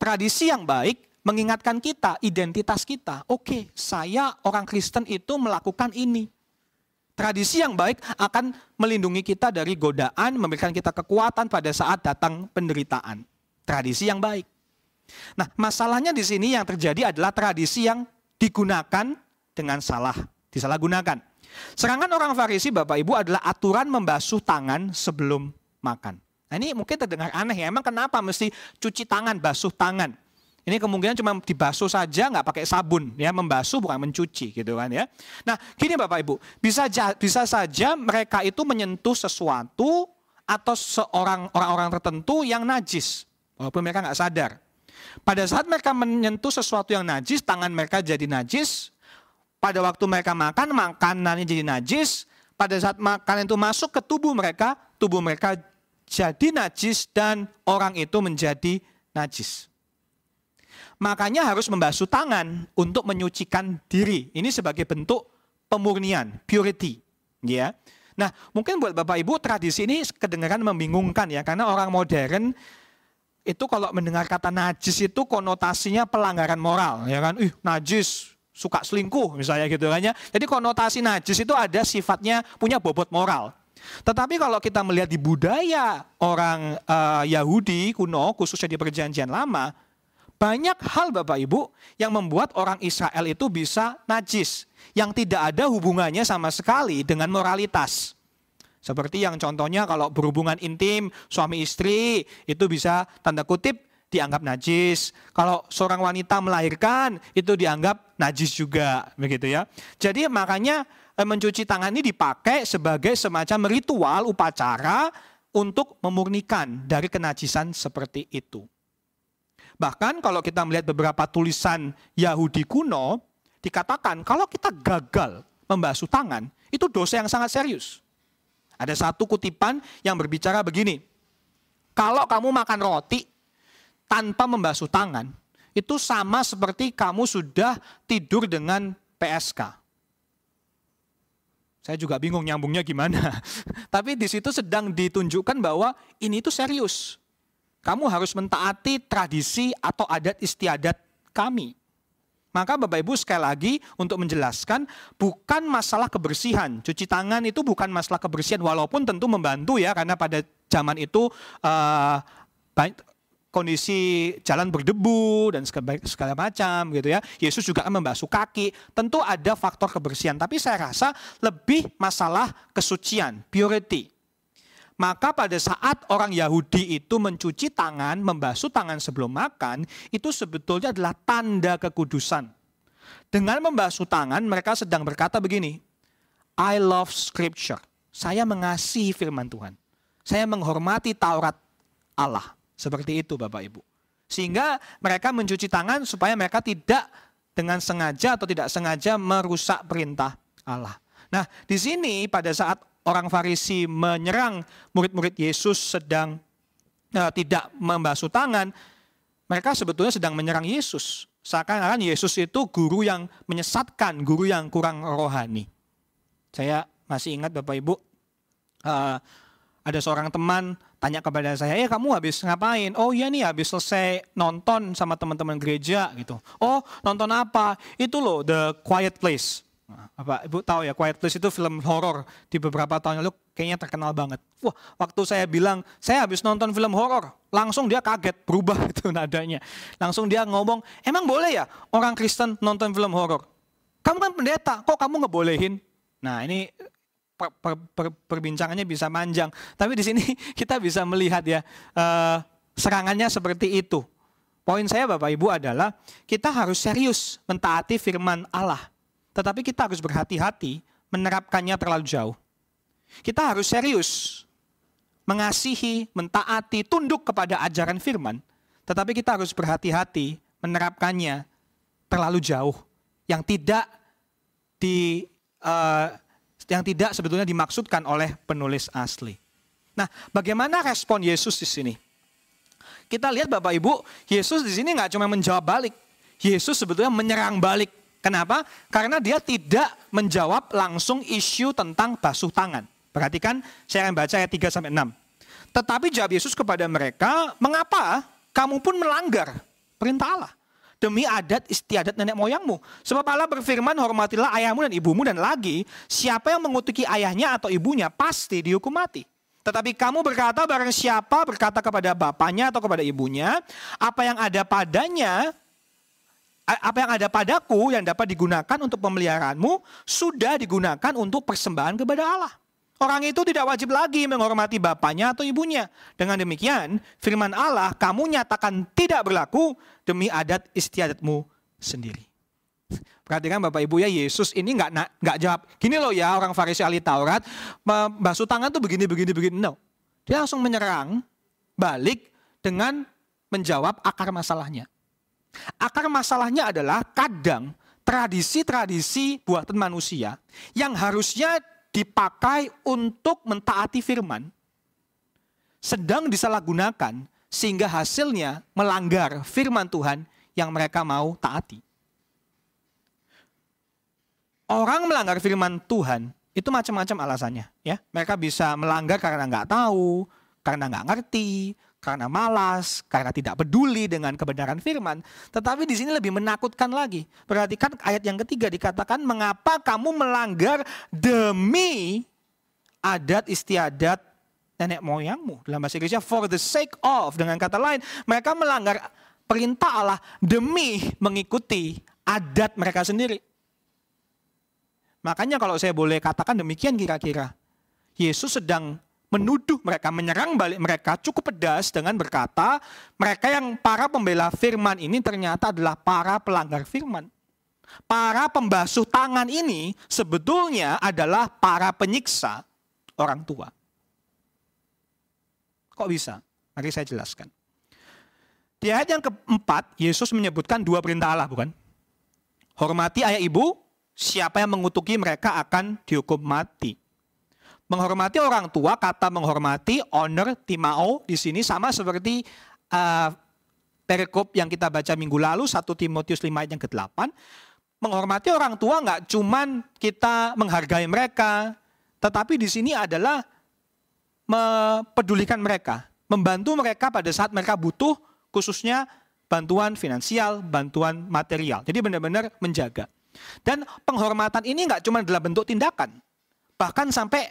Tradisi yang baik mengingatkan kita, identitas kita. Oke, saya orang Kristen itu melakukan ini. Tradisi yang baik akan melindungi kita dari godaan, memberikan kita kekuatan pada saat datang penderitaan. Tradisi yang baik. Nah, masalahnya di sini yang terjadi adalah tradisi yang digunakan dengan salah, disalahgunakan. Serangan orang Farisi, Bapak Ibu, adalah aturan membasuh tangan sebelum makan. Nah, ini mungkin terdengar aneh ya, emang kenapa mesti cuci tangan, basuh tangan? Ini kemungkinan cuma dibasuh saja, nggak pakai sabun, ya, membasuh bukan mencuci, gitu kan ya. Nah, gini Bapak Ibu, bisa saja mereka itu menyentuh sesuatu atau orang-orang tertentu yang najis, walaupun mereka nggak sadar. Pada saat mereka menyentuh sesuatu yang najis, tangan mereka jadi najis. Pada waktu mereka makan, makanannya jadi najis. Pada saat makanan itu masuk ke tubuh mereka jadi najis dan orang itu menjadi najis. Makanya harus membasuh tangan untuk menyucikan diri. Ini sebagai bentuk pemurnian, purity. Ya. Nah, mungkin buat Bapak Ibu tradisi ini kedengaran membingungkan ya, karena orang modern itu kalau mendengar kata najis itu konotasinya pelanggaran moral, ya kan? Najis, suka selingkuh misalnya gitu kan ya. Jadi konotasi najis itu ada sifatnya punya bobot moral. Tetapi kalau kita melihat di budaya orang Yahudi kuno, khususnya di Perjanjian Lama, banyak hal Bapak Ibu yang membuat orang Israel itu bisa najis, yang tidak ada hubungannya sama sekali dengan moralitas. Seperti yang contohnya kalau berhubungan intim suami istri itu bisa tanda kutip dianggap najis. Kalau seorang wanita melahirkan itu dianggap najis juga, begitu ya. Jadi makanya mencuci tangan ini dipakai sebagai semacam ritual upacara untuk memurnikan dari kenajisan seperti itu. Bahkan kalau kita melihat beberapa tulisan Yahudi kuno, dikatakan kalau kita gagal membasuh tangan, itu dosa yang sangat serius. Ada satu kutipan yang berbicara begini, kalau kamu makan roti tanpa membasuh tangan, itu sama seperti kamu sudah tidur dengan PSK. Saya juga bingung nyambungnya gimana. Tapi di situ sedang ditunjukkan bahwa ini itu serius. Kamu harus mentaati tradisi atau adat istiadat kami. Maka Bapak Ibu sekali lagi untuk menjelaskan, bukan masalah kebersihan. Cuci tangan itu bukan masalah kebersihan, walaupun tentu membantu ya, karena pada zaman itu kondisi jalan berdebu dan segala macam gitu ya. Yesus juga membasuh kaki. Tentu ada faktor kebersihan, tapi saya rasa lebih masalah kesucian, purity. Maka pada saat orang Yahudi itu mencuci tangan, membasuh tangan sebelum makan, itu sebetulnya adalah tanda kekudusan. Dengan membasuh tangan, mereka sedang berkata begini, I love scripture. Saya mengasihi firman Tuhan. Saya menghormati Taurat Allah. Seperti itu Bapak Ibu. Sehingga mereka mencuci tangan supaya mereka tidak dengan sengaja atau tidak sengaja merusak perintah Allah. Nah, di sini pada saat orang Farisi menyerang murid-murid Yesus sedang tidak membasuh tangan, mereka sebetulnya sedang menyerang Yesus. Seakan-akan Yesus itu guru yang menyesatkan, guru yang kurang rohani. Saya masih ingat Bapak Ibu, ada seorang teman tanya kepada saya, kamu habis ngapain? Oh iya nih, habis selesai nonton sama teman-teman gereja gitu. Oh, nonton apa? Itu loh, The Quiet Place. Bapak Ibu tahu ya, Quiet Place itu film horor di beberapa tahun lalu kayaknya terkenal banget. Wah, waktu saya bilang saya habis nonton film horor, langsung dia kaget, berubah itu nadanya. Langsung dia ngomong, emang boleh ya orang Kristen nonton film horor? Kamu kan pendeta, kok kamu ngebolehin? Nah ini perbincangannya bisa panjang, tapi di sini kita bisa melihat ya serangannya seperti itu. Poin saya Bapak Ibu adalah kita harus serius mentaati firman Allah. Tetapi kita harus berhati-hati menerapkannya terlalu jauh. Kita harus serius mengasihi, mentaati, tunduk kepada ajaran firman. Tetapi kita harus berhati-hati menerapkannya terlalu jauh. Yang tidak sebetulnya dimaksudkan oleh penulis asli. Nah, bagaimana respon Yesus di sini? Kita lihat Bapak Ibu, Yesus di sini nggak cuma menjawab balik. Yesus sebetulnya menyerang balik. Kenapa? Karena dia tidak menjawab langsung isu tentang basuh tangan. Perhatikan, saya akan baca ayat 3-6. Tetapi jawab Yesus kepada mereka, mengapa kamu pun melanggar perintah Allah? Demi adat istiadat nenek moyangmu. Sebab Allah berfirman, hormatilah ayahmu dan ibumu, dan lagi, siapa yang mengutuki ayahnya atau ibunya pasti dihukum mati. Tetapi kamu berkata, barang siapa berkata kepada bapaknya atau kepada ibunya, apa yang ada padaku yang dapat digunakan untuk pemeliharaanmu, sudah digunakan untuk persembahan kepada Allah. Orang itu tidak wajib lagi menghormati bapaknya atau ibunya. Dengan demikian, firman Allah kamu nyatakan tidak berlaku demi adat istiadatmu sendiri. Perhatikan Bapak Ibu ya, Yesus ini nggak jawab, gini loh ya orang Farisi ahli Taurat, basuh tangan tuh begini. No. Dia langsung menyerang balik dengan menjawab akar masalahnya. Akar masalahnya adalah kadang tradisi-tradisi buatan manusia yang harusnya dipakai untuk mentaati firman sedang disalahgunakan sehingga hasilnya melanggar firman Tuhan yang mereka mau taati. Orang melanggar firman Tuhan itu macam-macam alasannya, ya. Mereka bisa melanggar karena nggak tahu, karena nggak ngerti, karena malas, karena tidak peduli dengan kebenaran firman. Tetapi di sini lebih menakutkan lagi. Perhatikan ayat yang ketiga dikatakan, mengapa kamu melanggar demi adat istiadat nenek moyangmu. Dalam bahasa Inggrisnya for the sake of. Dengan kata lain, mereka melanggar perintah Allah demi mengikuti adat mereka sendiri. Makanya kalau saya boleh katakan demikian kira-kira, Yesus sedang menuduh mereka, menyerang balik mereka cukup pedas dengan berkata, mereka yang para pembela firman ini ternyata adalah para pelanggar firman. Para pembasuh tangan ini sebetulnya adalah para penyiksa orang tua. Kok bisa? Mari saya jelaskan. Di ayat yang keempat, Yesus menyebutkan dua perintah Allah, bukan? Hormati ayah ibu, siapa yang mengutuki mereka akan dihukum mati. Menghormati orang tua, kata menghormati, honor, timao, di sini sama seperti perikop yang kita baca minggu lalu, 1 Timotius 5 ayat yang ke-8. Menghormati orang tua nggak cuman kita menghargai mereka, tetapi di sini adalah mempedulikan mereka, membantu mereka pada saat mereka butuh, khususnya bantuan finansial, bantuan material. Jadi benar-benar menjaga. Dan penghormatan ini nggak cuma dalam bentuk tindakan, bahkan sampai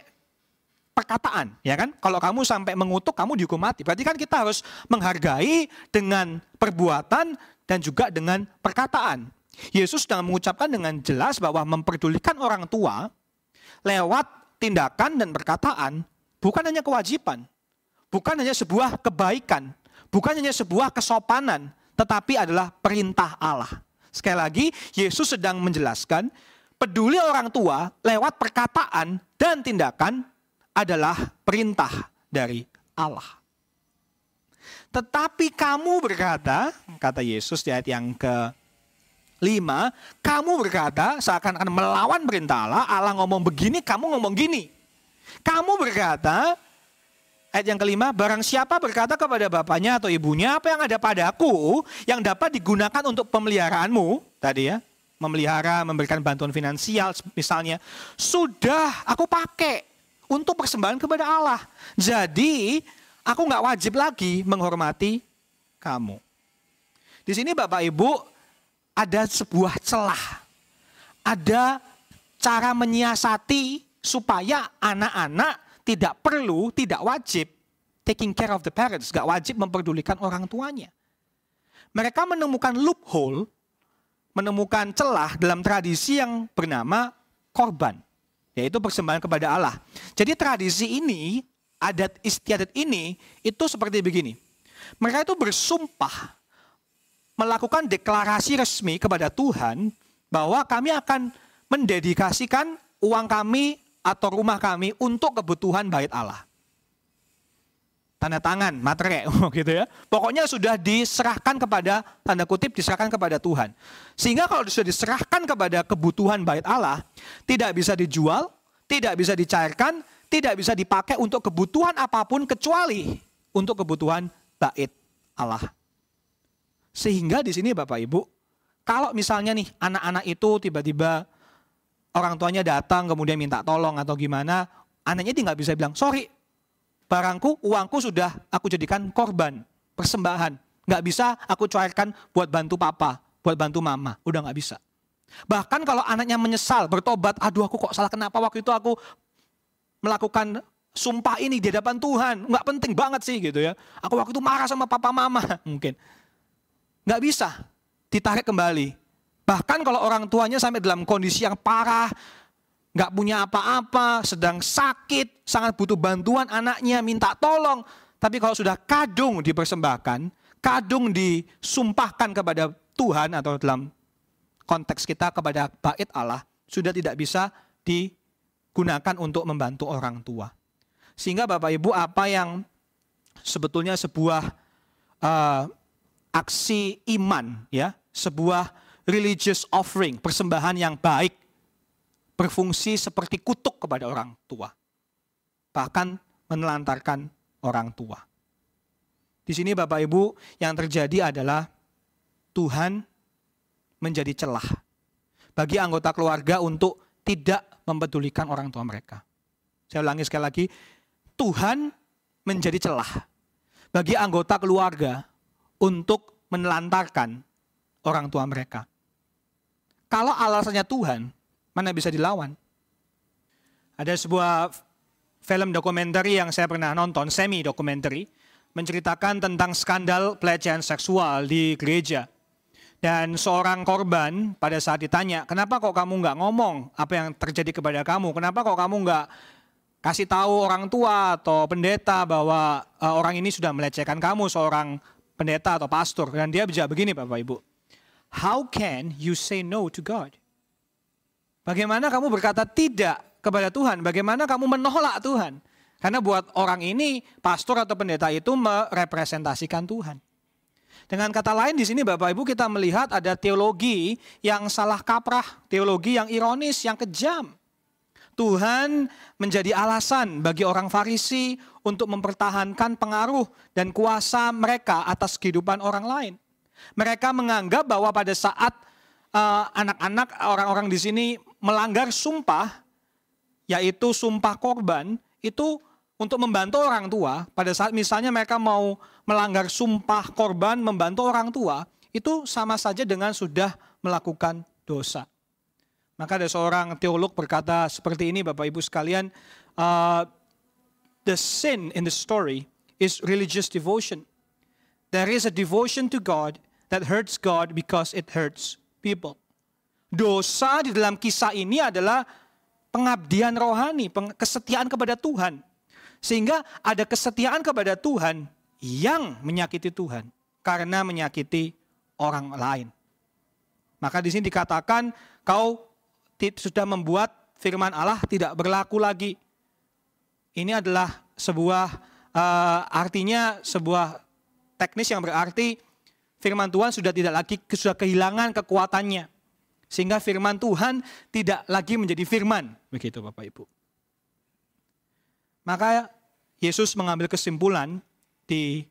perkataan, ya kan? Kalau kamu sampai mengutuk, kamu dihukum mati. Berarti kan kita harus menghargai dengan perbuatan dan juga dengan perkataan. Yesus sedang mengucapkan dengan jelas bahwa memperdulikan orang tua lewat tindakan dan perkataan bukan hanya kewajiban, bukan hanya sebuah kebaikan, bukan hanya sebuah kesopanan, tetapi adalah perintah Allah. Sekali lagi, Yesus sedang menjelaskan peduli orang tua lewat perkataan dan tindakan adalah perintah dari Allah. Tetapi kamu berkata, kata Yesus di ayat yang ke-5, kamu berkata seakan-akan melawan perintah Allah, Allah ngomong begini, kamu ngomong gini. Kamu berkata, ayat yang ke-5, barang siapa berkata kepada bapaknya atau ibunya, apa yang ada padaku yang dapat digunakan untuk pemeliharaanmu, tadi ya, memelihara, memberikan bantuan finansial misalnya, sudah aku pakai untuk persembahan kepada Allah. Jadi, aku nggak wajib lagi menghormati kamu. Di sini Bapak Ibu, ada sebuah celah. Ada cara menyiasati supaya anak-anak tidak perlu, tidak wajib taking care of the parents, gak wajib memperdulikan orang tuanya. Mereka menemukan loophole, menemukan celah dalam tradisi yang bernama korban, yaitu persembahan kepada Allah. Jadi tradisi ini, adat istiadat ini, itu seperti begini. Mereka itu bersumpah, melakukan deklarasi resmi kepada Tuhan, bahwa kami akan mendedikasikan uang kami atau rumah kami untuk kebutuhan bait Allah. Tanda tangan, materai, gitu ya. Pokoknya sudah diserahkan kepada, tanda kutip, diserahkan kepada Tuhan. Sehingga kalau sudah diserahkan kepada kebutuhan bait Allah, tidak bisa dijual, tidak bisa dicairkan, tidak bisa dipakai untuk kebutuhan apapun kecuali untuk kebutuhan bait Allah. Sehingga di sini Bapak Ibu, kalau misalnya nih anak-anak itu tiba-tiba orang tuanya datang kemudian minta tolong atau gimana, anaknya dia nggak bisa bilang, sorry, barangku, uangku sudah aku jadikan korban, persembahan. Nggak bisa aku cairkan buat bantu papa, buat bantu mama, udah nggak bisa. Bahkan kalau anaknya menyesal, bertobat, aduh aku kok salah, kenapa waktu itu aku melakukan sumpah ini di hadapan Tuhan, nggak penting banget sih gitu ya. Aku waktu itu marah sama papa mama, mungkin. Nggak bisa ditarik kembali. Bahkan kalau orang tuanya sampai dalam kondisi yang parah, nggak punya apa-apa, sedang sakit, sangat butuh bantuan anaknya, minta tolong. Tapi kalau sudah kadung dipersembahkan, kadung disumpahkan kepada Tuhan atau dalam konteks kita kepada bait Allah, sudah tidak bisa digunakan untuk membantu orang tua. Sehingga Bapak Ibu, apa yang sebetulnya sebuah aksi iman, ya, sebuah religious offering, persembahan yang baik, berfungsi seperti kutuk kepada orang tua. Bahkan menelantarkan orang tua. Di sini Bapak Ibu, yang terjadi adalah Tuhan menjadi celah bagi anggota keluarga untuk tidak mempedulikan orang tua mereka. Saya ulangi sekali lagi, Tuhan menjadi celah bagi anggota keluarga untuk menelantarkan orang tua mereka. Kalau alasannya Tuhan, mana bisa dilawan? Ada sebuah film dokumenter yang saya pernah nonton, semi dokumenter, menceritakan tentang skandal pelecehan seksual di gereja. Dan seorang korban pada saat ditanya, kenapa kok kamu nggak ngomong apa yang terjadi kepada kamu? Kenapa kok kamu nggak kasih tahu orang tua atau pendeta bahwa orang ini sudah melecehkan kamu, seorang pendeta atau pastor? Dan dia bijak begini Bapak Ibu. How can you say no to God? Bagaimana kamu berkata tidak kepada Tuhan? Bagaimana kamu menolak Tuhan? Karena buat orang ini, pastor atau pendeta itu merepresentasikan Tuhan. Dengan kata lain di sini Bapak Ibu kita melihat ada teologi yang salah kaprah, teologi yang ironis, yang kejam. Tuhan menjadi alasan bagi orang Farisi untuk mempertahankan pengaruh dan kuasa mereka atas kehidupan orang lain. Mereka menganggap bahwa pada saat anak-anak, orang-orang di sini melanggar sumpah, yaitu sumpah korban, itu untuk membantu orang tua, pada saat misalnya mereka mau melanggar sumpah korban membantu orang tua, itu sama saja dengan sudah melakukan dosa. Maka ada seorang teolog berkata seperti ini, Bapak Ibu sekalian, the sin in the story is religious devotion. There is a devotion to God that hurts God because it hurts people. Dosa di dalam kisah ini adalah pengabdian rohani, kesetiaan kepada Tuhan. Sehingga ada kesetiaan kepada Tuhan yang menyakiti Tuhan karena menyakiti orang lain. Maka di sini dikatakan kau sudah membuat firman Allah tidak berlaku lagi. Ini adalah sebuah artinya sebuah teknis yang berarti firman Tuhan sudah kehilangan kekuatannya. Sehingga firman Tuhan tidak lagi menjadi firman. Begitu Bapak Ibu. Maka Yesus mengambil kesimpulan di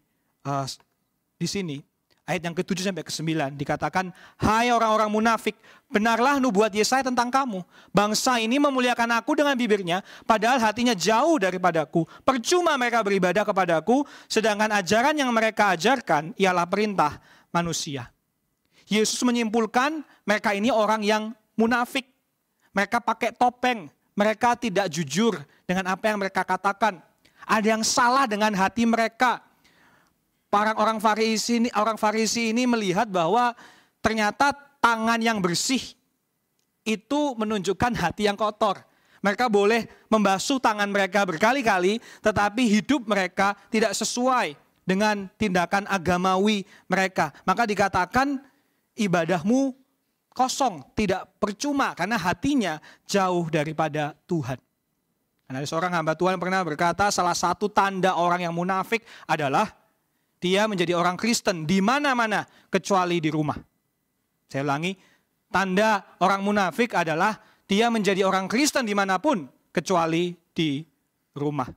sini. Ayat yang ke-7 sampai ke-9 dikatakan, hai orang-orang munafik, benarlah nubuat Yesaya tentang kamu. Bangsa ini memuliakan aku dengan bibirnya, padahal hatinya jauh daripadaku. Percuma mereka beribadah kepadaku, sedangkan ajaran yang mereka ajarkan ialah perintah manusia. Yesus menyimpulkan mereka ini orang yang munafik. Mereka pakai topeng, mereka tidak jujur dengan apa yang mereka katakan. Ada yang salah dengan hati mereka. Orang Farisi ini melihat bahwa ternyata tangan yang bersih itu menunjukkan hati yang kotor. Mereka boleh membasuh tangan mereka berkali-kali, tetapi hidup mereka tidak sesuai dengan tindakan agamawi mereka. Maka dikatakan ibadahmu kosong, tidak percuma karena hatinya jauh daripada Tuhan. Ada seorang hamba Tuhan pernah berkata salah satu tanda orang yang munafik adalah dia menjadi orang Kristen di mana-mana kecuali di rumah. Saya ulangi, tanda orang munafik adalah dia menjadi orang Kristen dimanapun kecuali di rumah.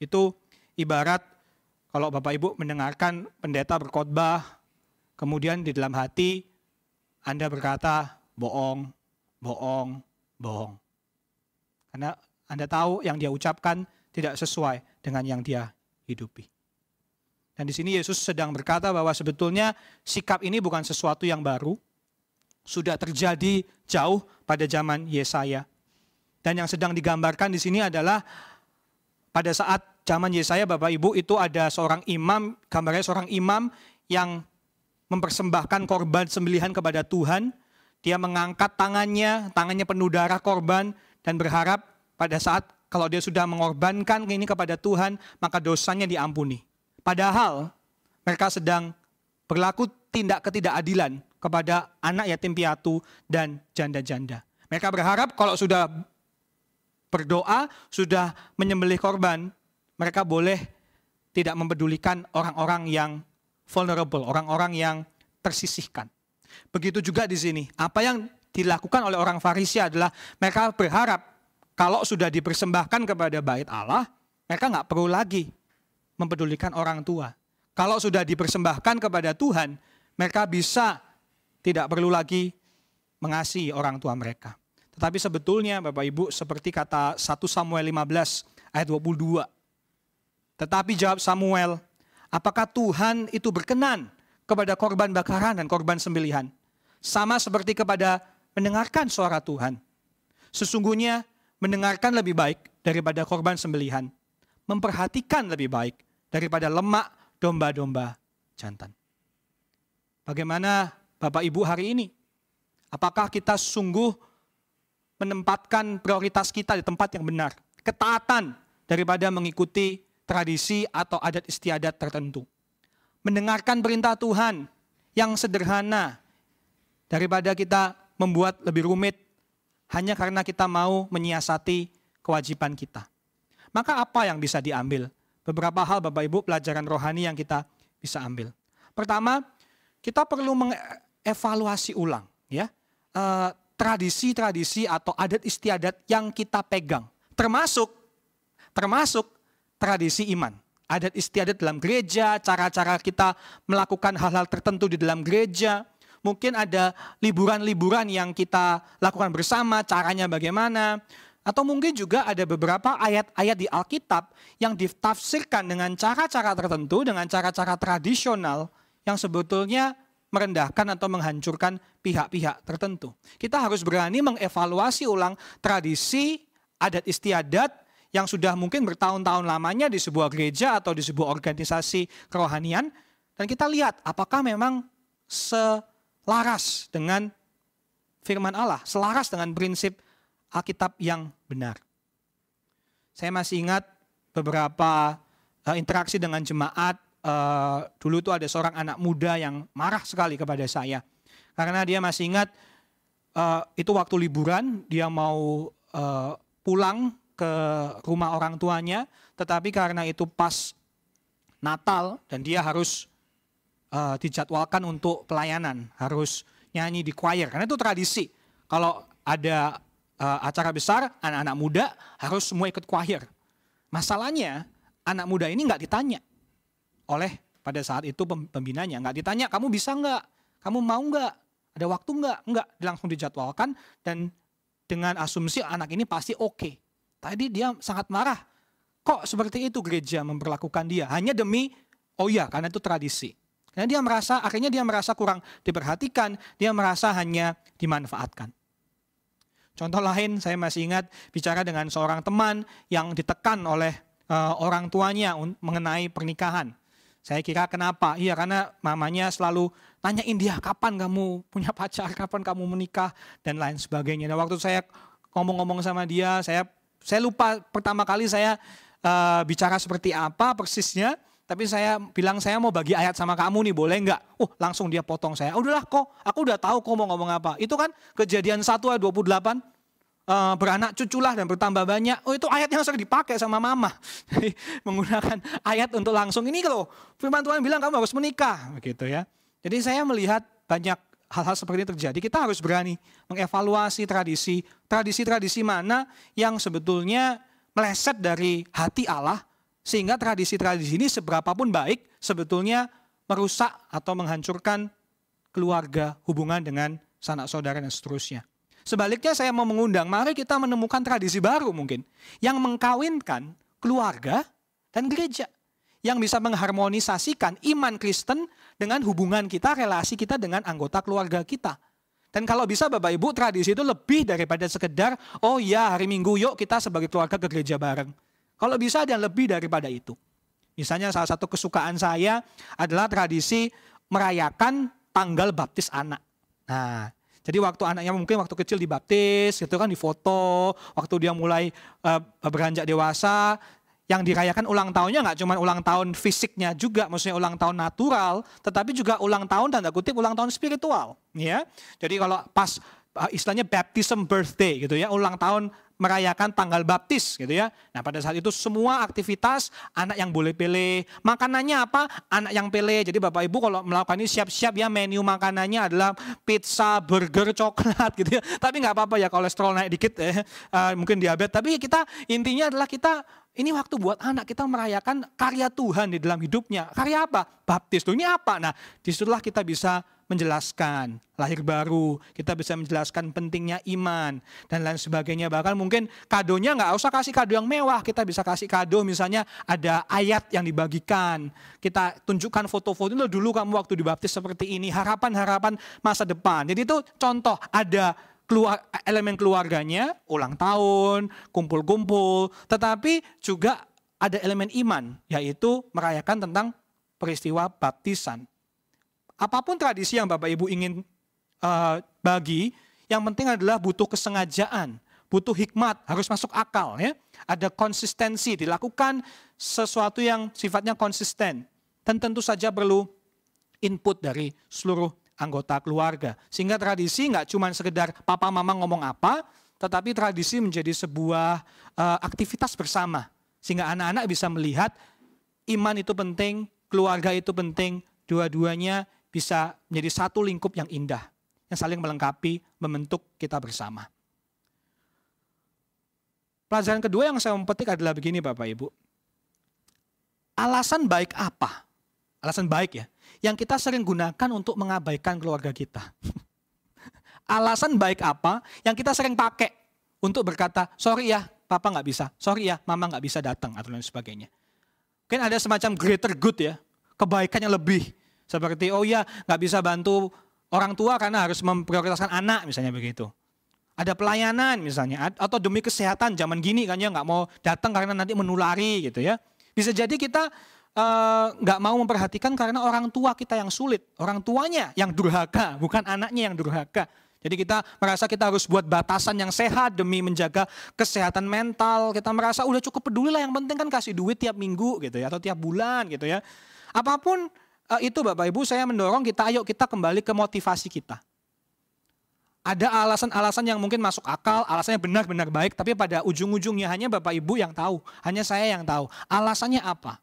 Itu ibarat kalau Bapak Ibu mendengarkan pendeta berkhotbah, kemudian di dalam hati Anda berkata bohong, bohong, bohong. Karena Anda tahu yang dia ucapkan tidak sesuai dengan yang dia hidupi. Dan di sini Yesus sedang berkata bahwa sebetulnya sikap ini bukan sesuatu yang baru. Sudah terjadi jauh pada zaman Yesaya. Dan yang sedang digambarkan di sini adalah pada saat zaman Yesaya Bapak Ibu itu ada seorang imam, gambarnya seorang imam yang mempersembahkan korban sembelihan kepada Tuhan. Dia mengangkat tangannya penuh darah korban dan berharap pada saat kalau dia sudah mengorbankan ini kepada Tuhan, maka dosanya diampuni. Padahal mereka sedang berlaku tindak ketidakadilan kepada anak yatim piatu dan janda-janda. Mereka berharap kalau sudah berdoa, sudah menyembelih korban, mereka boleh tidak mempedulikan orang-orang yang vulnerable, orang-orang yang tersisihkan. Begitu juga di sini. Apa yang dilakukan oleh orang Farisi adalah mereka berharap kalau sudah dipersembahkan kepada bait Allah, mereka nggak perlu lagi mempedulikan orang tua. Kalau sudah dipersembahkan kepada Tuhan, mereka bisa tidak perlu lagi mengasihi orang tua mereka. Tetapi sebetulnya Bapak Ibu seperti kata 1 Samuel 15 ayat 22. Tetapi jawab Samuel, apakah Tuhan itu berkenan kepada korban bakaran dan korban sembelihan? Sama seperti kepada mendengarkan suara Tuhan. Sesungguhnya mendengarkan lebih baik daripada korban sembelihan. Memperhatikan lebih baik daripada lemak domba-domba jantan. Bagaimana Bapak Ibu hari ini? Apakah kita sungguh menempatkan prioritas kita di tempat yang benar? Ketaatan daripada mengikuti tradisi atau adat istiadat tertentu. Mendengarkan perintah Tuhan yang sederhana daripada kita membuat lebih rumit hanya karena kita mau menyiasati kewajiban kita. Maka apa yang bisa diambil? Beberapa hal Bapak Ibu pelajaran rohani yang kita bisa ambil. Pertama, kita perlu mengevaluasi ulang ya tradisi-tradisi atau adat istiadat yang kita pegang. Termasuk tradisi iman. Adat istiadat dalam gereja, cara-cara kita melakukan hal-hal tertentu di dalam gereja. Mungkin ada liburan-liburan yang kita lakukan bersama, caranya bagaimana. Atau mungkin juga ada beberapa ayat-ayat di Alkitab yang ditafsirkan dengan cara-cara tertentu, dengan cara-cara tradisional yang sebetulnya merendahkan atau menghancurkan pihak-pihak tertentu. Kita harus berani mengevaluasi ulang tradisi, adat istiadat yang sudah mungkin bertahun-tahun lamanya di sebuah gereja atau di sebuah organisasi kerohanian. Dan kita lihat apakah memang selaras dengan firman Allah, selaras dengan prinsip Alkitab yang benar. Saya masih ingat beberapa interaksi dengan jemaat. Dulu tuh ada seorang anak muda yang marah sekali kepada saya. Karena dia masih ingat itu waktu liburan, dia mau pulang ke rumah orang tuanya. Tetapi karena itu pas Natal dan dia harus dijadwalkan untuk pelayanan. Harus nyanyi di choir, karena itu tradisi. Kalau ada acara besar, anak-anak muda harus semua ikut choir. Masalahnya, anak muda ini nggak ditanya oleh pada saat itu pembinanya. Nggak ditanya, kamu bisa nggak? Kamu mau nggak? Ada waktu nggak? Nggak, langsung dijadwalkan dan dengan asumsi anak ini pasti oke. Tadi dia sangat marah. Kok seperti itu gereja memperlakukan dia? Hanya demi, oh iya, karena itu tradisi. Karena akhirnya dia merasa kurang diperhatikan, dia merasa hanya dimanfaatkan. Contoh lain, saya masih ingat bicara dengan seorang teman yang ditekan oleh orang tuanya mengenai pernikahan. Saya kira kenapa? Iya, karena mamanya selalu nanyain dia, kapan kamu punya pacar, kapan kamu menikah, dan lain sebagainya. Dan waktu saya ngomong-ngomong sama dia, saya lupa pertama kali saya bicara seperti apa persisnya, tapi saya bilang saya mau bagi ayat sama kamu nih, boleh nggak? Langsung dia potong saya. Udahlah kok, aku udah tahu kok mau ngomong apa. Itu kan Kejadian 1 ayat 28, beranak cuculah dan bertambah banyak. Itu ayat yang sering dipakai sama mama. Jadi menggunakan ayat untuk langsung ini loh. Firman Tuhan bilang kamu harus menikah, begitu ya. Jadi saya melihat banyak hal-hal seperti ini terjadi. Kita harus berani mengevaluasi tradisi mana yang sebetulnya meleset dari hati Allah. Sehingga tradisi-tradisi ini seberapapun baik sebetulnya merusak atau menghancurkan keluarga, hubungan dengan sanak saudara dan seterusnya. Sebaliknya saya mau mengundang, mari kita menemukan tradisi baru mungkin. Yang mengkawinkan keluarga dan gereja. Yang bisa mengharmonisasikan iman Kristen dengan hubungan kita, relasi kita dengan anggota keluarga kita. Dan kalau bisa Bapak Ibu, tradisi itu lebih daripada sekedar, oh ya hari Minggu yuk kita sebagai keluarga ke gereja bareng. Kalau bisa dan lebih daripada itu. Misalnya salah satu kesukaan saya adalah tradisi merayakan tanggal baptis anak. Nah, jadi waktu anaknya mungkin waktu kecil dibaptis, gitu kan, difoto. Waktu dia mulai beranjak dewasa, yang dirayakan ulang tahunnya nggak cuma ulang tahun fisiknya juga, maksudnya ulang tahun natural, tetapi juga ulang tahun tanda kutip ulang tahun spiritual. Ya, jadi kalau pas istilahnya baptism birthday gitu ya, ulang tahun merayakan tanggal baptis gitu ya. Nah pada saat itu semua aktivitas anak yang boleh pilih. Makanannya apa? Anak yang pilih. Jadi Bapak Ibu kalau melakukan ini siap-siap ya, menu makanannya adalah pizza, burger, coklat gitu ya. Tapi nggak apa-apa ya, kolesterol naik dikit ya, mungkin diabetes. Tapi kita intinya adalah kita ini waktu buat anak kita merayakan karya Tuhan di dalam hidupnya. Karya apa? Baptis. Tuh ini apa? Nah disitulah kita bisa menjelaskan lahir baru, kita bisa menjelaskan pentingnya iman dan lain sebagainya. Bahkan mungkin kadonya nggak usah kasih kado yang mewah, kita bisa kasih kado misalnya ada ayat yang dibagikan, kita tunjukkan foto-foto itu dulu kamu waktu dibaptis seperti ini, harapan-harapan masa depan. Jadi itu contoh, ada elemen keluarganya, ulang tahun, kumpul-kumpul, tetapi juga ada elemen iman, yaitu merayakan tentang peristiwa baptisan. Apapun tradisi yang Bapak Ibu ingin bagi, yang penting adalah butuh kesengajaan, butuh hikmat, harus masuk akal ya. Ada konsistensi, dilakukan sesuatu yang sifatnya konsisten. Dan tentu saja perlu input dari seluruh anggota keluarga. Sehingga tradisi nggak cuma sekedar papa mama ngomong apa, tetapi tradisi menjadi sebuah aktivitas bersama. Sehingga anak-anak bisa melihat iman itu penting, keluarga itu penting, dua-duanya bisa menjadi satu lingkup yang indah, yang saling melengkapi, membentuk kita bersama. Pelajaran kedua yang saya petik adalah begini Bapak Ibu. Alasan baik apa? Alasan baik ya, yang kita sering gunakan untuk mengabaikan keluarga kita. Alasan baik apa yang kita sering pakai untuk berkata, sorry ya papa nggak bisa, sorry ya mama nggak bisa datang atau lain sebagainya. Mungkin ada semacam greater good ya, kebaikan yang lebih. Seperti oh ya nggak bisa bantu orang tua karena harus memprioritaskan anak misalnya begitu. Ada pelayanan misalnya, atau demi kesehatan zaman gini kan ya nggak mau datang karena nanti menulari gitu ya. Bisa jadi kita nggak mau memperhatikan karena orang tua kita yang sulit, orang tuanya yang durhaka, bukan anaknya yang durhaka. Jadi kita merasa kita harus buat batasan yang sehat demi menjaga kesehatan mental. Kita merasa udah cukup peduli lah, yang penting kan kasih duit tiap minggu gitu ya, atau tiap bulan gitu ya. Apapun itu Bapak Ibu, saya mendorong kita, ayo kita kembali ke motivasi kita. Ada alasan-alasan yang mungkin masuk akal, alasannya benar-benar baik, tapi pada ujung-ujungnya hanya Bapak Ibu yang tahu, hanya saya yang tahu. Alasannya apa?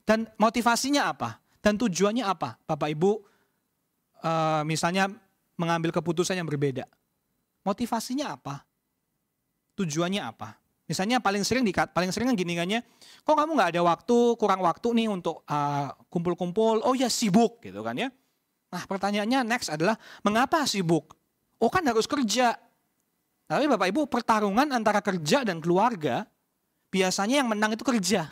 Dan motivasinya apa? Dan tujuannya apa? Bapak Ibu misalnya mengambil keputusan yang berbeda. Motivasinya apa? Tujuannya apa? Misalnya paling sering kan gini kan ya, kok kamu nggak ada waktu, kurang waktu nih untuk kumpul-kumpul, oh ya sibuk gitu kan ya. Nah pertanyaannya next adalah, mengapa sibuk? Oh kan harus kerja. Tapi Bapak Ibu, pertarungan antara kerja dan keluarga, biasanya yang menang itu kerja.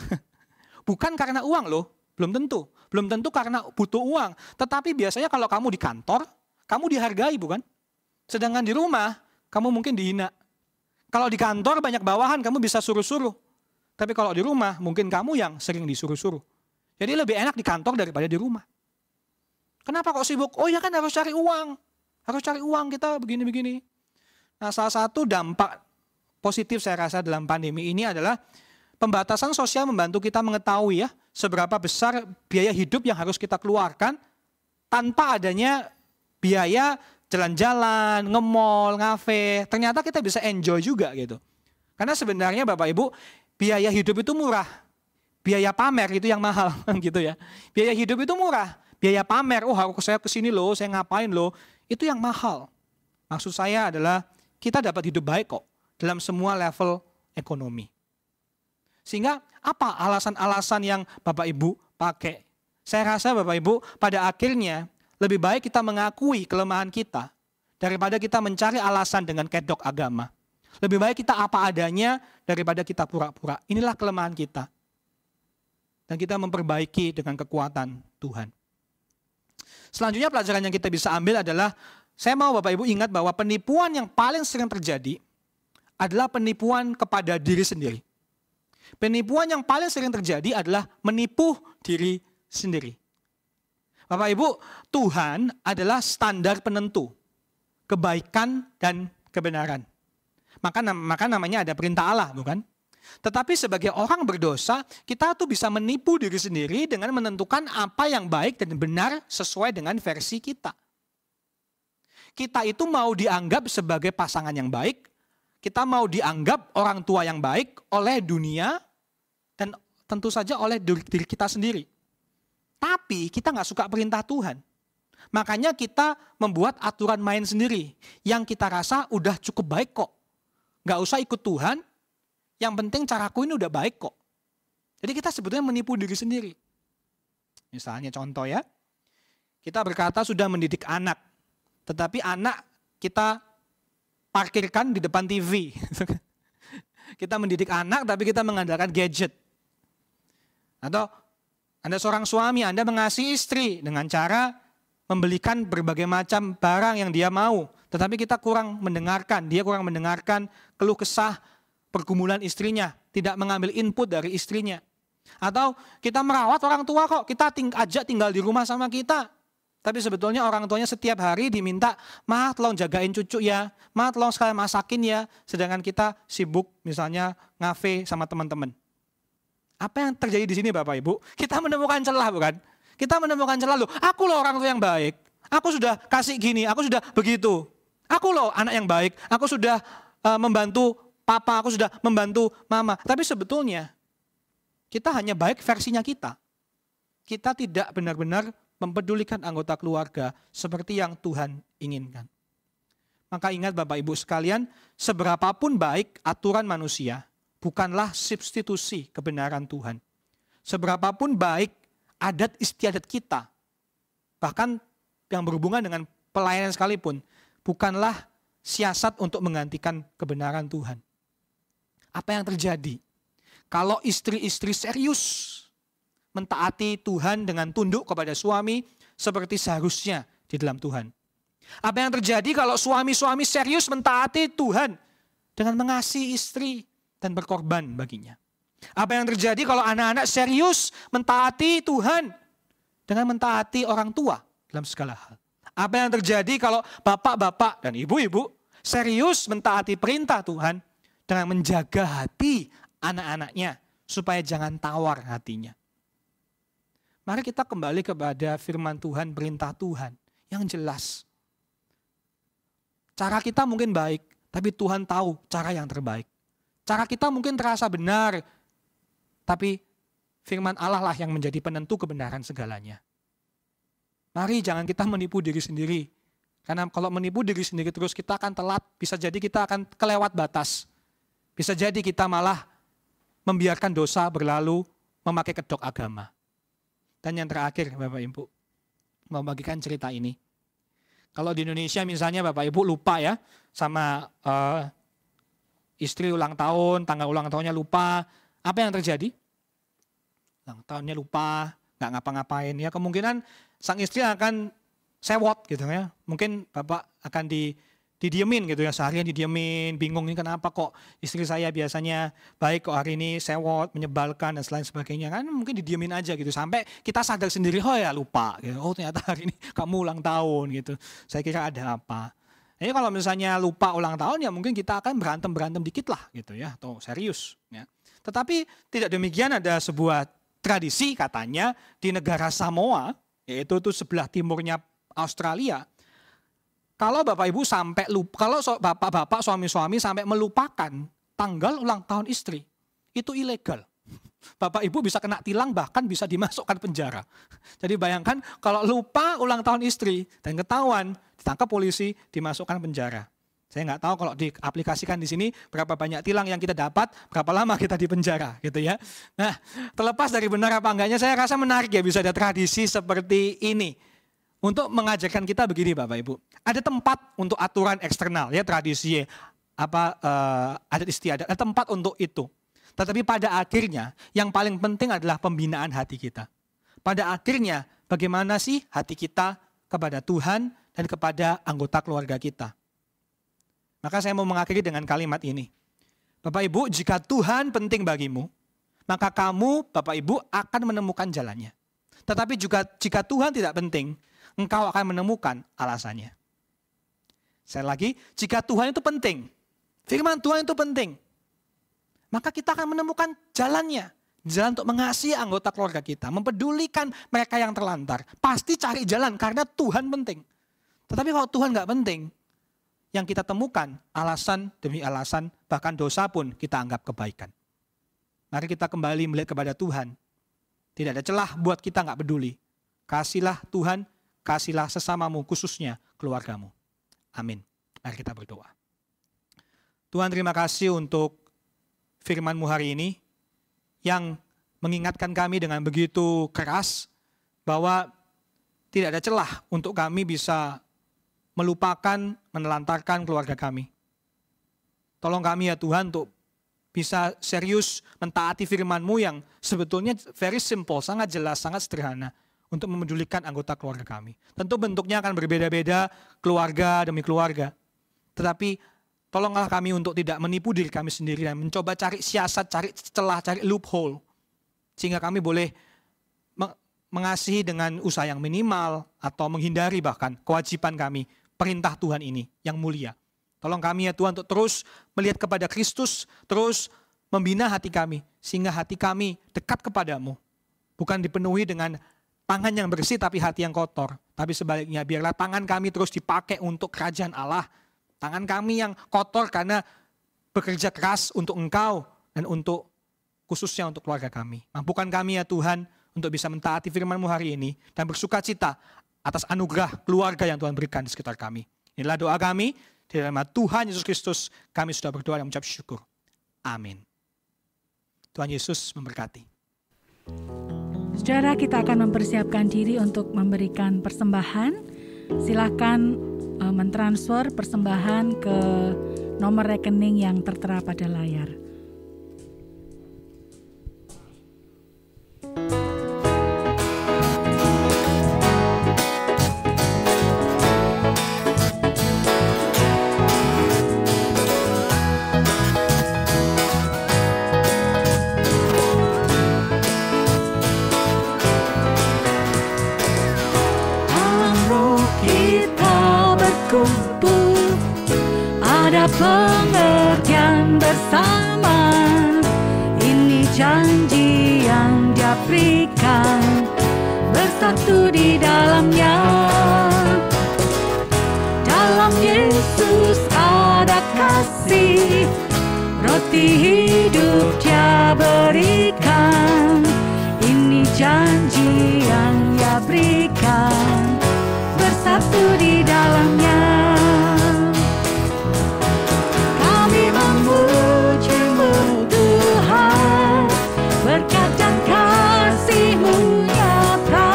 Bukan karena uang loh, belum tentu. Belum tentu karena butuh uang. Tetapi biasanya kalau kamu di kantor, kamu dihargai bukan? Sedangkan di rumah, kamu mungkin dihina. Kalau di kantor banyak bawahan, kamu bisa suruh-suruh. Tapi kalau di rumah, mungkin kamu yang sering disuruh-suruh. Jadi lebih enak di kantor daripada di rumah. Kenapa kok sibuk? Oh ya kan harus cari uang. Harus cari uang kita begini-begini. Nah salah satu dampak positif saya rasa dalam pandemi ini adalah pembatasan sosial membantu kita mengetahui ya seberapa besar biaya hidup yang harus kita keluarkan tanpa adanya biaya jalan-jalan, nge-mall, ngafe. Ternyata kita bisa enjoy juga gitu. Karena sebenarnya Bapak Ibu, biaya hidup itu murah. Biaya pamer itu yang mahal gitu ya. Biaya hidup itu murah. Biaya pamer, oh saya kesini loh, saya ngapain loh. Itu yang mahal. Maksud saya adalah kita dapat hidup baik kok dalam semua level ekonomi. Sehingga apa alasan-alasan yang Bapak Ibu pakai? Saya rasa Bapak Ibu pada akhirnya lebih baik kita mengakui kelemahan kita daripada kita mencari alasan dengan kedok agama. Lebih baik kita apa adanya daripada kita pura-pura. Inilah kelemahan kita. Dan kita memperbaiki dengan kekuatan Tuhan. Selanjutnya pelajaran yang kita bisa ambil adalah, saya mau Bapak Ibu ingat bahwa penipuan yang paling sering terjadi adalah penipuan kepada diri sendiri. Penipuan yang paling sering terjadi adalah menipu diri sendiri. Bapak Ibu, Tuhan adalah standar penentu kebaikan dan kebenaran. Maka namanya ada perintah Allah, bukan? Tetapi sebagai orang berdosa, kita tuh bisa menipu diri sendiri dengan menentukan apa yang baik dan benar sesuai dengan versi kita. Kita itu mau dianggap sebagai pasangan yang baik, kita mau dianggap orang tua yang baik oleh dunia, dan tentu saja oleh diri kita sendiri. Tapi kita nggak suka perintah Tuhan. Makanya kita membuat aturan main sendiri, yang kita rasa udah cukup baik kok. Nggak usah ikut Tuhan, yang penting caraku ini udah baik kok. Jadi kita sebetulnya menipu diri sendiri. Misalnya contoh ya, kita berkata sudah mendidik anak, tetapi anak kita parkirkan di depan TV. Kita mendidik anak tapi kita mengandalkan gadget. Atau Anda seorang suami, Anda mengasihi istri dengan cara membelikan berbagai macam barang yang dia mau. Tetapi kita kurang mendengarkan, dia kurang mendengarkan keluh kesah pergumulan istrinya, tidak mengambil input dari istrinya. Atau kita merawat orang tua kok, kita ajak tinggal di rumah sama kita. Tapi sebetulnya orang tuanya setiap hari diminta, "Ma, tolong jagain cucu ya, Ma, tolong sekalian masakin ya." Sedangkan kita sibuk misalnya ngafe sama teman-teman. Apa yang terjadi di sini Bapak Ibu? Kita menemukan celah bukan? Kita menemukan celah loh. Aku loh orang tua yang baik. Aku sudah kasih gini, aku sudah begitu. Aku loh anak yang baik. Aku sudah membantu papa, aku sudah membantu mama. Tapi sebetulnya kita hanya baik versinya kita. Kita tidak benar-benar mempedulikan anggota keluarga seperti yang Tuhan inginkan. Maka ingat Bapak Ibu sekalian, seberapapun baik aturan manusia, bukanlah substitusi kebenaran Tuhan. Seberapapun baik adat istiadat kita, bahkan yang berhubungan dengan pelayanan sekalipun, bukanlah siasat untuk menggantikan kebenaran Tuhan. Apa yang terjadi kalau istri-istri serius mentaati Tuhan dengan tunduk kepada suami seperti seharusnya di dalam Tuhan? Apa yang terjadi kalau suami-suami serius mentaati Tuhan dengan mengasihi istri dan berkorban baginya? Apa yang terjadi kalau anak-anak serius mentaati Tuhan dengan mentaati orang tua dalam segala hal? Apa yang terjadi kalau bapak-bapak dan ibu-ibu serius mentaati perintah Tuhan dengan menjaga hati anak-anaknya supaya jangan tawar hatinya? Mari kita kembali kepada firman Tuhan, perintah Tuhan yang jelas. Cara kita mungkin baik, tapi Tuhan tahu cara yang terbaik. Cara kita mungkin terasa benar, tapi firman Allah lah yang menjadi penentu kebenaran segalanya. Mari jangan kita menipu diri sendiri. Karena kalau menipu diri sendiri terus kita akan telat, bisa jadi kita akan kelewat batas. Bisa jadi kita malah membiarkan dosa berlalu, memakai kedok agama. Dan yang terakhir Bapak Ibu, mau bagikan cerita ini. Kalau di Indonesia misalnya Bapak Ibu lupa ya sama istri ulang tahun, tanggal ulang tahunnya lupa, apa yang terjadi? Ulang tahunnya lupa, nggak ngapa-ngapain ya, kemungkinan sang istri akan sewot gitu ya. Mungkin Bapak akan didiemin gitu ya, seharian didiemin, bingung ini kenapa kok istri saya biasanya baik kok hari ini sewot, menyebalkan dan selain sebagainya. Kan mungkin didiemin aja gitu sampai kita sadar sendiri, oh ya lupa gitu. Oh ternyata hari ini kamu ulang tahun gitu. Saya kira ada apa. Jadi kalau misalnya lupa ulang tahun ya mungkin kita akan berantem dikit lah gitu ya, atau serius ya. Tetapi tidak demikian, ada sebuah tradisi katanya di negara Samoa, yaitu itu sebelah timurnya Australia. Kalau Bapak Ibu sampai lupa, kalau bapak-bapak suami-suami sampai melupakan tanggal ulang tahun istri, itu ilegal. Bapak Ibu bisa kena tilang, bahkan bisa dimasukkan penjara. Jadi bayangkan kalau lupa ulang tahun istri dan ketahuan, ditangkap polisi, dimasukkan penjara. Saya nggak tahu kalau diaplikasikan di sini berapa banyak tilang yang kita dapat, berapa lama kita di penjara gitu ya. Nah, terlepas dari benar apa enggaknya, saya rasa menarik ya bisa ada tradisi seperti ini. Untuk mengajarkan kita begini Bapak Ibu, ada tempat untuk aturan eksternal ya, tradisi adat istiadat, ada tempat untuk itu. Tetapi pada akhirnya yang paling penting adalah pembinaan hati kita. Pada akhirnya bagaimana sih hati kita kepada Tuhan dan kepada anggota keluarga kita. Maka saya mau mengakhiri dengan kalimat ini. Bapak Ibu, jika Tuhan penting bagimu, maka kamu Bapak Ibu akan menemukan jalannya. Tetapi juga jika Tuhan tidak penting, engkau akan menemukan alasannya. Sekali lagi, jika Tuhan itu penting, firman Tuhan itu penting, maka kita akan menemukan jalannya. Jalan untuk mengasihi anggota keluarga kita, mempedulikan mereka yang terlantar. Pasti cari jalan karena Tuhan penting. Tetapi kalau Tuhan nggak penting, yang kita temukan alasan demi alasan, bahkan dosa pun kita anggap kebaikan. Mari kita kembali melihat kepada Tuhan. Tidak ada celah buat kita nggak peduli. Kasihlah Tuhan, kasihlah sesamamu, khususnya keluargamu. Amin. Mari kita berdoa. Tuhan, terima kasih untuk firman-Mu hari ini yang mengingatkan kami dengan begitu keras bahwa tidak ada celah untuk kami bisa melupakan, menelantarkan keluarga kami. Tolong kami ya Tuhan untuk bisa serius mentaati firman-Mu yang sebetulnya very simple, sangat jelas, sangat sederhana. Untuk memedulikan anggota keluarga kami. Tentu bentuknya akan berbeda-beda, keluarga demi keluarga. Tetapi tolonglah kami untuk tidak menipu diri kami sendiri dan mencoba cari siasat, cari celah, cari loophole. Sehingga kami boleh mengasihi dengan usaha yang minimal atau menghindari bahkan kewajiban kami, perintah Tuhan ini yang mulia. Tolong kami ya Tuhan untuk terus melihat kepada Kristus, terus membina hati kami, sehingga hati kami dekat kepadamu. Bukan dipenuhi dengan tangan yang bersih tapi hati yang kotor. Tapi sebaliknya biarlah tangan kami terus dipakai untuk kerajaan Allah. Tangan kami yang kotor karena bekerja keras untuk Engkau dan untuk khususnya untuk keluarga kami. Mampukan kami ya Tuhan untuk bisa mentaati firman-Mu hari ini dan bersuka cita atas anugerah keluarga yang Tuhan berikan di sekitar kami. Inilah doa kami. Di dalam nama Tuhan Yesus Kristus kami sudah berdoa dan mengucap syukur. Amin. Tuhan Yesus memberkati. Saudara, kita akan mempersiapkan diri untuk memberikan persembahan. Silakan mentransfer persembahan ke nomor rekening yang tertera pada layar. Ada pengertian bersama, ini janji yang Dia berikan, bersatu di dalamnya. Dalam Yesus ada kasih, roti hidup Dia berikan, ini janji yang Dia berikan, bersatu di dalamnya. Kami memuji-Mu Tuhan, berkat dan kasih-Mu nyata.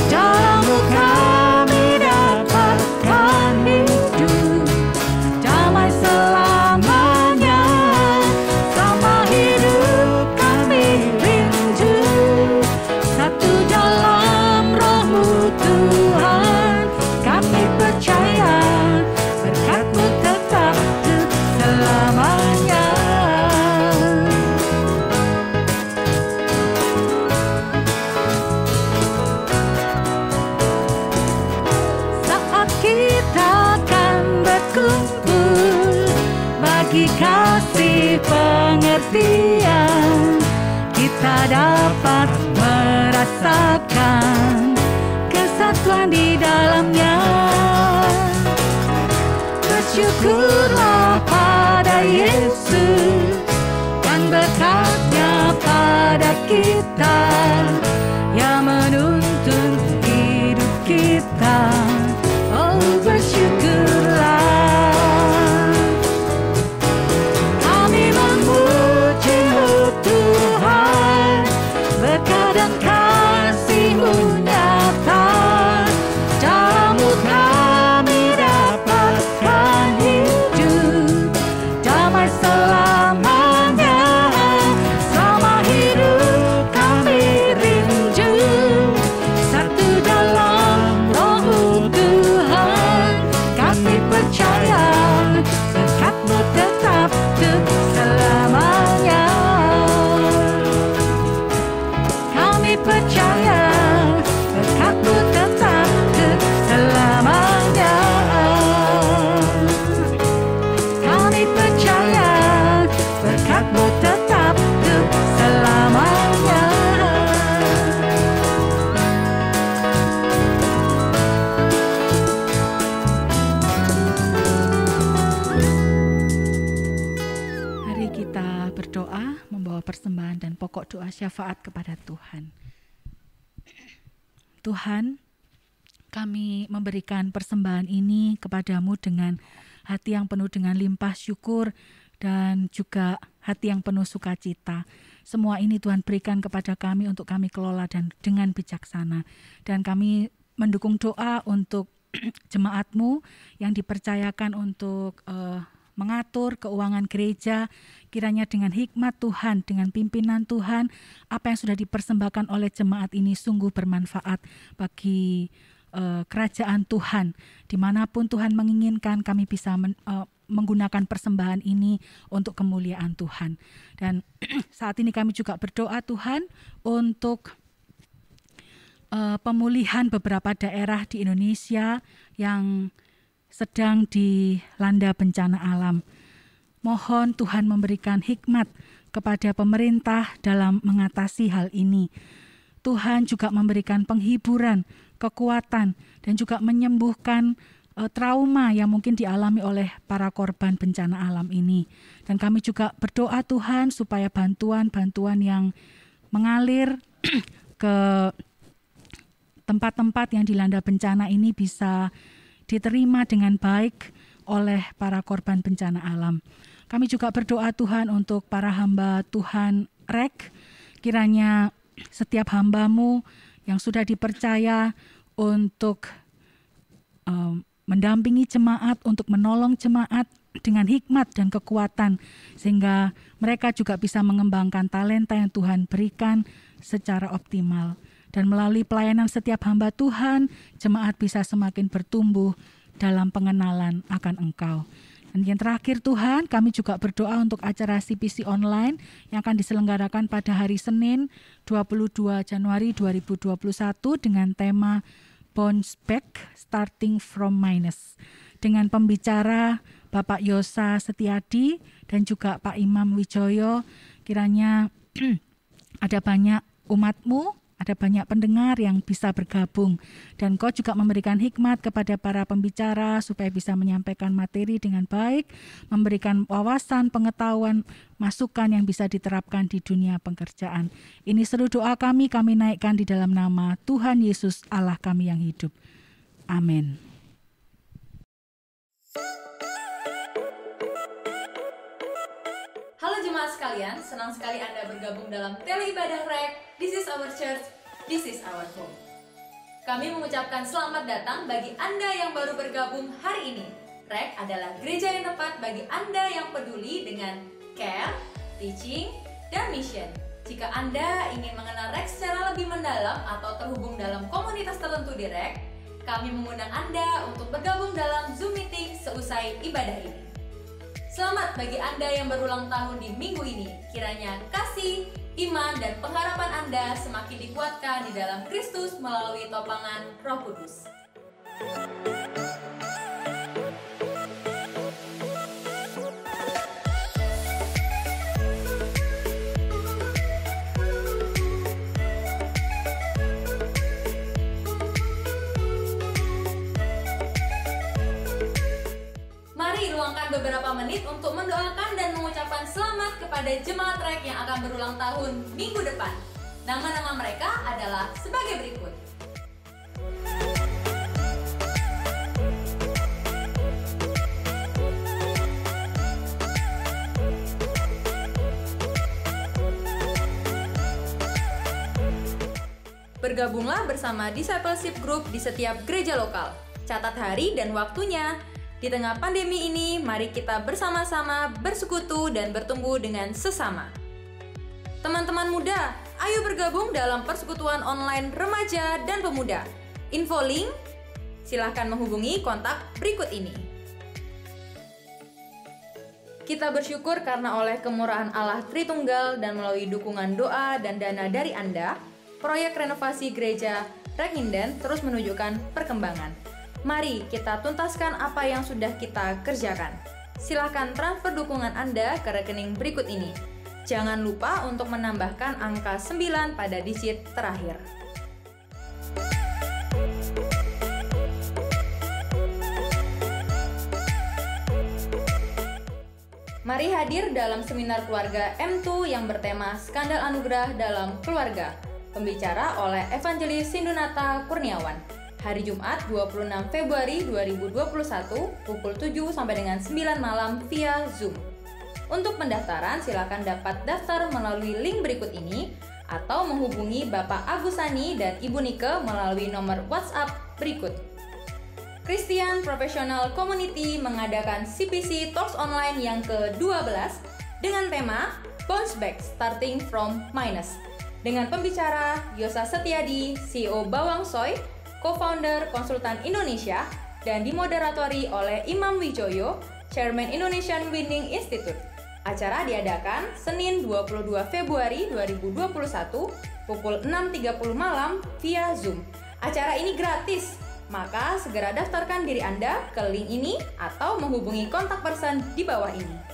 Dalam-Mu kami dapatkan hidup, damai selamanya. Sama hidup kami rindu, satu dalam Roh-Mu Tuhan. Kami percaya berkat-Mu tetap selamanya. Saat kita akan berkumpul, bagi kasih pengertian, kita dapat merasakan kesatuan di dalamnya. Bersyukurlah pada Yesus dan berkat-Nya pada kita, yang menuntun hidup kita. Oh, bersyukurlah. Kami memuji-Mu Tuhan, berkat dan kasih-Mu nyata. Dalam-Mu kami dapatkan hidup, damai selamanya. Sama hidup kami rindu, satu dalam Roh-Mu Tuhan. Kami percaya berkat-Mu tetap selamanya. Kami percaya berkat-Mu tetap selamanya. Kami percaya berkat-Mu tetap selamanya. Mari kita berdoa, membawa persembahan dan pokok doa syafaat kepada Tuhan. Tuhan, kami memberikan persembahan ini kepadamu dengan hati yang penuh dengan limpah syukur dan juga hati yang penuh sukacita. Semua ini Tuhan berikan kepada kami untuk kami kelola dan dengan bijaksana. Dan kami mendukung doa untuk jemaat-Mu yang dipercayakan untuk mengatur keuangan gereja, kiranya dengan hikmat Tuhan, dengan pimpinan Tuhan, apa yang sudah dipersembahkan oleh jemaat ini sungguh bermanfaat bagi kerajaan Tuhan. Dimanapun Tuhan menginginkan, kami bisa menggunakan persembahan ini untuk kemuliaan Tuhan. Dan saat ini kami juga berdoa Tuhan untuk pemulihan beberapa daerah di Indonesia yang sedang dilanda bencana alam. Mohon Tuhan memberikan hikmat kepada pemerintah dalam mengatasi hal ini. Tuhan juga memberikan penghiburan, kekuatan, dan juga menyembuhkan trauma yang mungkin dialami oleh para korban bencana alam ini. Dan kami juga berdoa Tuhan supaya bantuan-bantuan yang mengalir ke tempat-tempat yang dilanda bencana ini bisa diterima dengan baik oleh para korban bencana alam. Kami juga berdoa Tuhan untuk para hamba Tuhan REK, kiranya setiap hamba-Mu yang sudah dipercaya untuk mendampingi jemaat, untuk menolong jemaat dengan hikmat dan kekuatan, sehingga mereka juga bisa mengembangkan talenta yang Tuhan berikan secara optimal. Dan melalui pelayanan setiap hamba Tuhan, jemaat bisa semakin bertumbuh dalam pengenalan akan Engkau. Dan yang terakhir Tuhan, kami juga berdoa untuk acara CPC online yang akan diselenggarakan pada hari Senin 22 Januari 2021 dengan tema Bounce Back Starting from Minus. Dengan pembicara Bapak Yosa Setiadi dan juga Pak Imam Wijoyo, kiranya ada banyak umatmu, ada banyak pendengar yang bisa bergabung, dan Kau juga memberikan hikmat kepada para pembicara supaya bisa menyampaikan materi dengan baik, memberikan wawasan, pengetahuan, masukan yang bisa diterapkan di dunia pekerjaan. Ini seluruh doa kami naikkan di dalam nama Tuhan Yesus Allah kami yang hidup. Amin. Halo jemaat sekalian, senang sekali Anda bergabung dalam Tele Ibadah REK. This is our church, this is our home. Kami mengucapkan selamat datang bagi Anda yang baru bergabung hari ini. REK adalah gereja yang tepat bagi Anda yang peduli dengan care, teaching, dan mission. Jika Anda ingin mengenal REK secara lebih mendalam atau terhubung dalam komunitas tertentu di REK, kami mengundang Anda untuk bergabung dalam Zoom meeting seusai ibadah ini. Selamat bagi Anda yang berulang tahun di minggu ini. Kiranya kasih, iman, dan pengharapan Anda semakin dikuatkan di dalam Kristus melalui topangan Roh Kudus. Beberapa menit untuk mendoakan dan mengucapkan selamat kepada jemaat REK yang akan berulang tahun minggu depan. Nama-nama mereka adalah sebagai berikut. Bergabunglah bersama Discipleship Group di setiap gereja lokal. Catat hari dan waktunya. Di tengah pandemi ini, mari kita bersama-sama bersekutu dan bertumbuh dengan sesama. Teman-teman muda, ayo bergabung dalam persekutuan online remaja dan pemuda. Info link, silahkan menghubungi kontak berikut ini. Kita bersyukur karena oleh kemurahan Allah Tritunggal dan melalui dukungan doa dan dana dari Anda, proyek renovasi gereja REK Nginden terus menunjukkan perkembangan. Mari kita tuntaskan apa yang sudah kita kerjakan. Silakan transfer dukungan Anda ke rekening berikut ini. Jangan lupa untuk menambahkan angka 9 pada digit terakhir. Mari hadir dalam seminar keluarga M2 yang bertema Skandal Anugerah dalam Keluarga. Pembicara oleh Evangelis Sindunata Kurniawan. Hari Jumat 26 Februari 2021 pukul 7 sampai dengan 9 malam via Zoom. Untuk pendaftaran silakan dapat daftar melalui link berikut ini atau menghubungi Bapak Agusani dan Ibu Nike melalui nomor WhatsApp berikut. Christian Professional Community mengadakan CPC Talks Online yang ke-12 dengan tema Bounce Back Starting from Minus dengan pembicara Yosa Setiadi, CEO Bawang Soy, Co-founder Konsultan Indonesia, dan dimoderatori oleh Imam Wijoyo, Chairman Indonesian Winning Institute. Acara diadakan Senin 22 Februari 2021 pukul 6.30 malam via Zoom. Acara ini gratis, maka segera daftarkan diri Anda ke link ini atau menghubungi kontak person di bawah ini.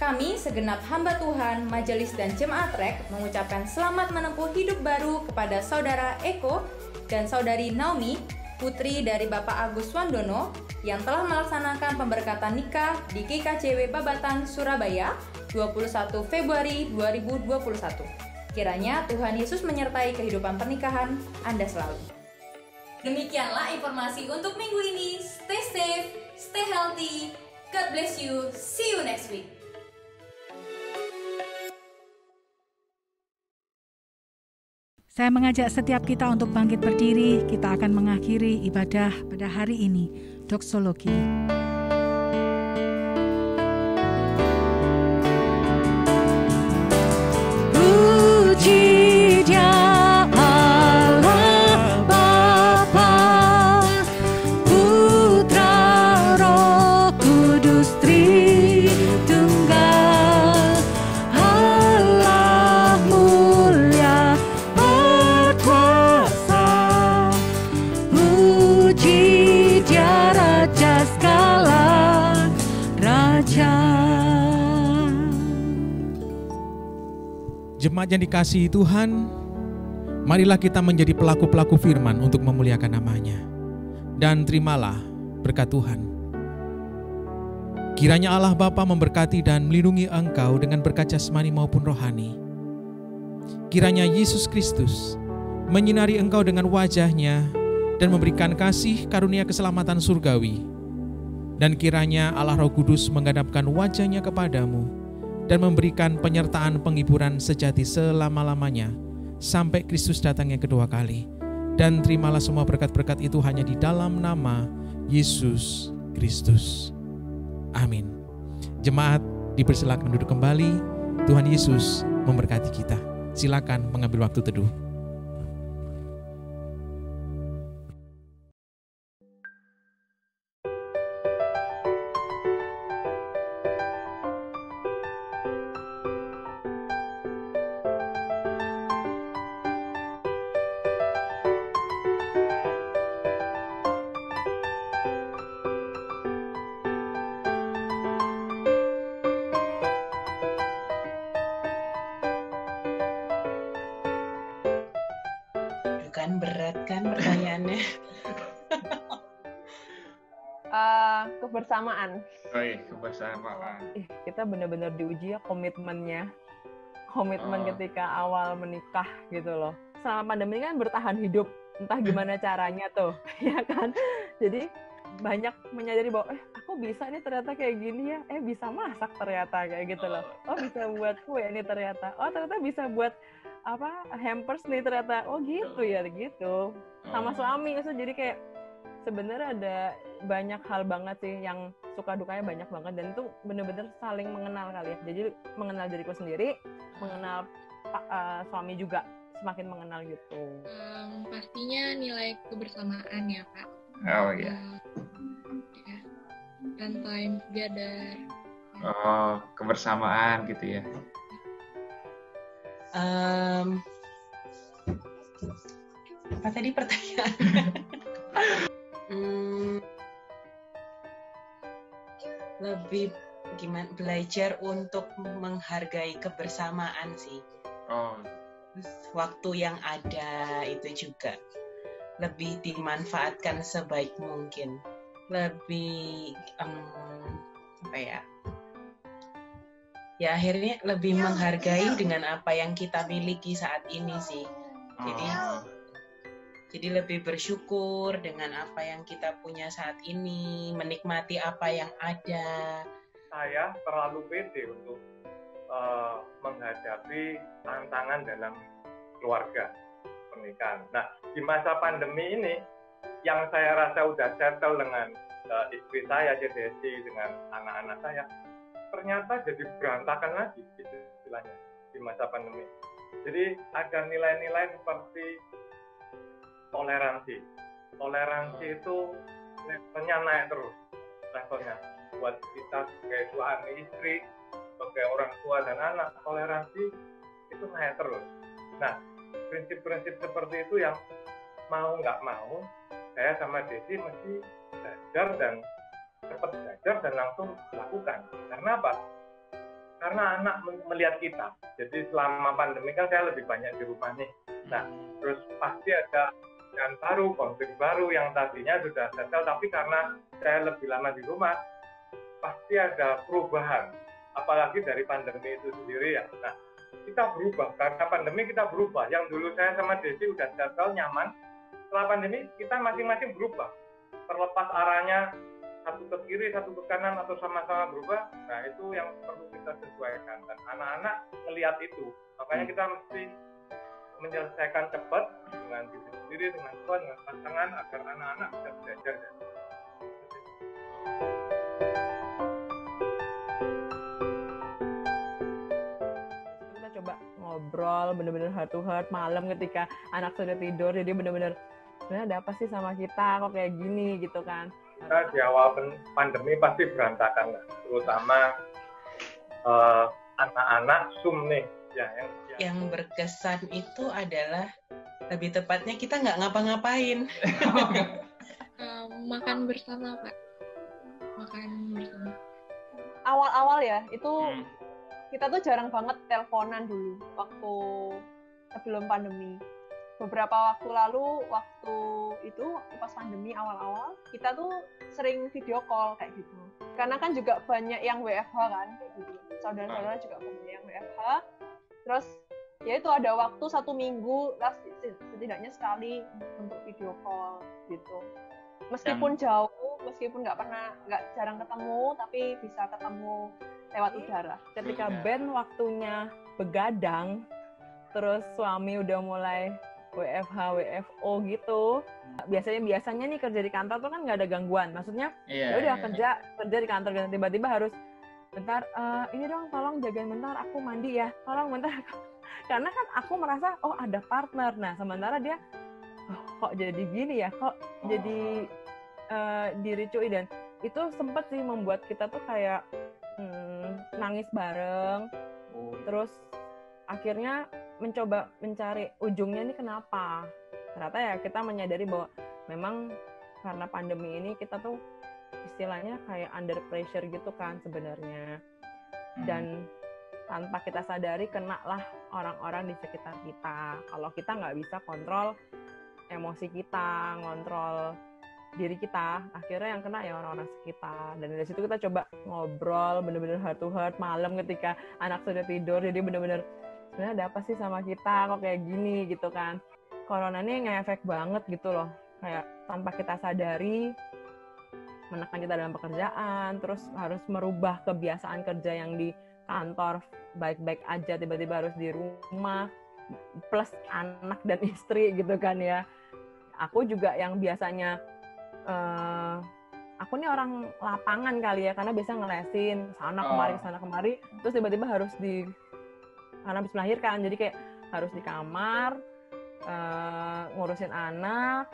Kami segenap hamba Tuhan, majelis dan jemaat REK mengucapkan selamat menempuh hidup baru kepada Saudara Eko dan Saudari Naomi, putri dari Bapak Agus Wandono, yang telah melaksanakan pemberkatan nikah di GKJW Babatan, Surabaya, 21 Februari 2021. Kiranya Tuhan Yesus menyertai kehidupan pernikahan Anda selalu. Demikianlah informasi untuk minggu ini. Stay safe, stay healthy. God bless you. See you next week. Saya mengajak setiap kita untuk bangkit berdiri. Kita akan mengakhiri ibadah pada hari ini, doksologi. Puji Dia Allah Bapa, Putra Roh Kudus Tritunggal, Allah mulia berkuasa. Puji Dia Raja segala raja. Jemaat yang dikasihi Tuhan, marilah kita menjadi pelaku-pelaku firman untuk memuliakan namanya. Dan terimalah berkat Tuhan. Kiranya Allah Bapa memberkati dan melindungi engkau dengan berkat jasmani maupun rohani. Kiranya Yesus Kristus menyinari engkau dengan wajah-Nya dan memberikan kasih karunia keselamatan surgawi. Dan kiranya Allah Roh Kudus menghadapkan wajah-Nya kepadamu dan memberikan penyertaan penghiburan sejati selama-lamanya sampai Kristus datang yang kedua kali. Dan terimalah semua berkat-berkat itu hanya di dalam nama Yesus Kristus. Amin. Jemaat dipersilakan duduk kembali. Tuhan Yesus memberkati kita. Silakan mengambil waktu teduh. Berat kan pertanyaannya. Kebersamaan. Oh iya, kebersamaan. Kita benar-benar diuji ya komitmennya. Komitmen ketika awal menikah gitu loh. Selama pandemi kan bertahan hidup, entah gimana caranya tuh, ya kan. Jadi banyak menyadari bahwa aku bisa nih ternyata kayak gini ya. Bisa masak ternyata kayak gitu loh. Oh bisa buat kue nih ternyata. Oh ternyata bisa buat hampers nih ternyata. Oh gitu ya gitu. Sama suami itu jadi kayak sebenarnya ada banyak hal banget sih yang suka dukanya banyak banget, dan itu bener-bener saling mengenal kali ya. Jadi mengenal diriku sendiri, mengenal suami juga semakin mengenal gitu. Pastinya nilai kebersamaan ya Pak. Oh iya. Dan time together. Oh, kebersamaan gitu ya. Apa tadi pertanyaannya? Lebih gimana, belajar untuk menghargai kebersamaan sih. Waktu yang ada itu juga lebih dimanfaatkan sebaik mungkin. Lebih ya akhirnya lebih menghargai dengan apa yang kita miliki saat ini sih. Jadi lebih bersyukur dengan apa yang kita punya saat ini, menikmati apa yang ada. Saya terlalu pede untuk menghadapi tantangan dalam keluarga, pernikahan. Nah, di masa pandemi ini, yang saya rasa udah settle dengan istri saya, Desi, dengan anak-anak saya, ternyata jadi berantakan lagi istilahnya di masa pandemi. Jadi ada nilai-nilai seperti toleransi. Toleransi itu levelnya naik terus. Levelnya buat kita sebagai suami istri, sebagai orang tua dan anak, toleransi itu naik terus. Nah, prinsip-prinsip seperti itu yang mau nggak mau, saya sama Desi mesti belajar dan cepat belajar dan langsung lakukan. Karena apa? Karena anak melihat kita. Jadi selama pandemi kan saya lebih banyak di rumah nih. Nah, terus pasti ada yang baru, konflik baru yang tadinya sudah settle, tapi karena saya lebih lama di rumah, pasti ada perubahan. Apalagi dari pandemi itu sendiri ya. Nah, kita berubah. Karena pandemi kita berubah. Yang dulu saya sama Desi udah settle, nyaman. Setelah pandemi kita masing-masing berubah. Terlepas arahnya, satu ke kiri, satu ke kanan, atau sama-sama berubah, nah itu yang perlu kita sesuaikan. Dan anak-anak melihat itu. Makanya kita mesti menyelesaikan cepat dengan diri sendiri, dengan Tuhan, dengan pasangan, agar anak-anak bisa belajar. Kita coba ngobrol bener-bener heart to heart malam ketika anak sudah tidur, jadi bener-bener sebenarnya ada apa sih sama kita kok kayak gini gitu kan. Kita di awal pandemi pasti berantakan, terutama anak-anak Zoom nih ya, yang berkesan itu adalah lebih tepatnya kita nggak ngapa-ngapain. Makan bersama, Pak. Makan bersama. Awal-awal ya itu kita tuh jarang banget teleponan dulu waktu sebelum pandemi. Beberapa waktu lalu, waktu itu pas pandemi awal-awal, kita tuh sering video call kayak gitu. Karena kan juga banyak yang WFH kan, kayak gitu. Saudara-saudara juga banyak yang WFH. Terus ya itu ada waktu 1 minggu lah setidaknya sekali untuk video call gitu. Meskipun jauh, meskipun nggak jarang ketemu, tapi bisa ketemu lewat udara. Ketika Ben waktunya begadang, terus suami udah mulai WFH, WFO gitu. Biasanya nih kerja di kantor tuh kan nggak ada gangguan. Maksudnya ya udah kerja di kantor, tiba-tiba harus bentar, ini dong tolong jagain bentar, aku mandi ya, tolong bentar. Karena kan aku merasa ada partner. Nah sementara dia kok jadi gini ya, kok jadi diricui, dan itu sempet sih membuat kita tuh kayak nangis bareng. Terus akhirnya mencoba mencari ujungnya ini kenapa. Ternyata ya kita menyadari bahwa memang karena pandemi ini kita tuh istilahnya kayak under pressure gitu kan sebenarnya. Dan tanpa kita sadari kenalah orang-orang di sekitar kita. Kalau kita nggak bisa kontrol emosi kita, ngontrol diri kita, akhirnya yang kena ya orang-orang sekitar. Dan dari situ kita coba ngobrol bener-bener heart to heart malam ketika anak sudah tidur, jadi bener-bener sebenarnya ada apa sih sama kita kok kayak gini gitu kan. Corona ini ngefek banget gitu loh, kayak tanpa kita sadari menekan kita dalam pekerjaan, terus harus merubah kebiasaan kerja yang di kantor baik-baik aja tiba-tiba harus di rumah, plus anak dan istri gitu kan ya. Aku juga yang biasanya aku nih orang lapangan kali ya, karena biasa ngelesin sana kemari, terus tiba-tiba harus karena habis melahirkan, jadi kayak harus di kamar ngurusin anak,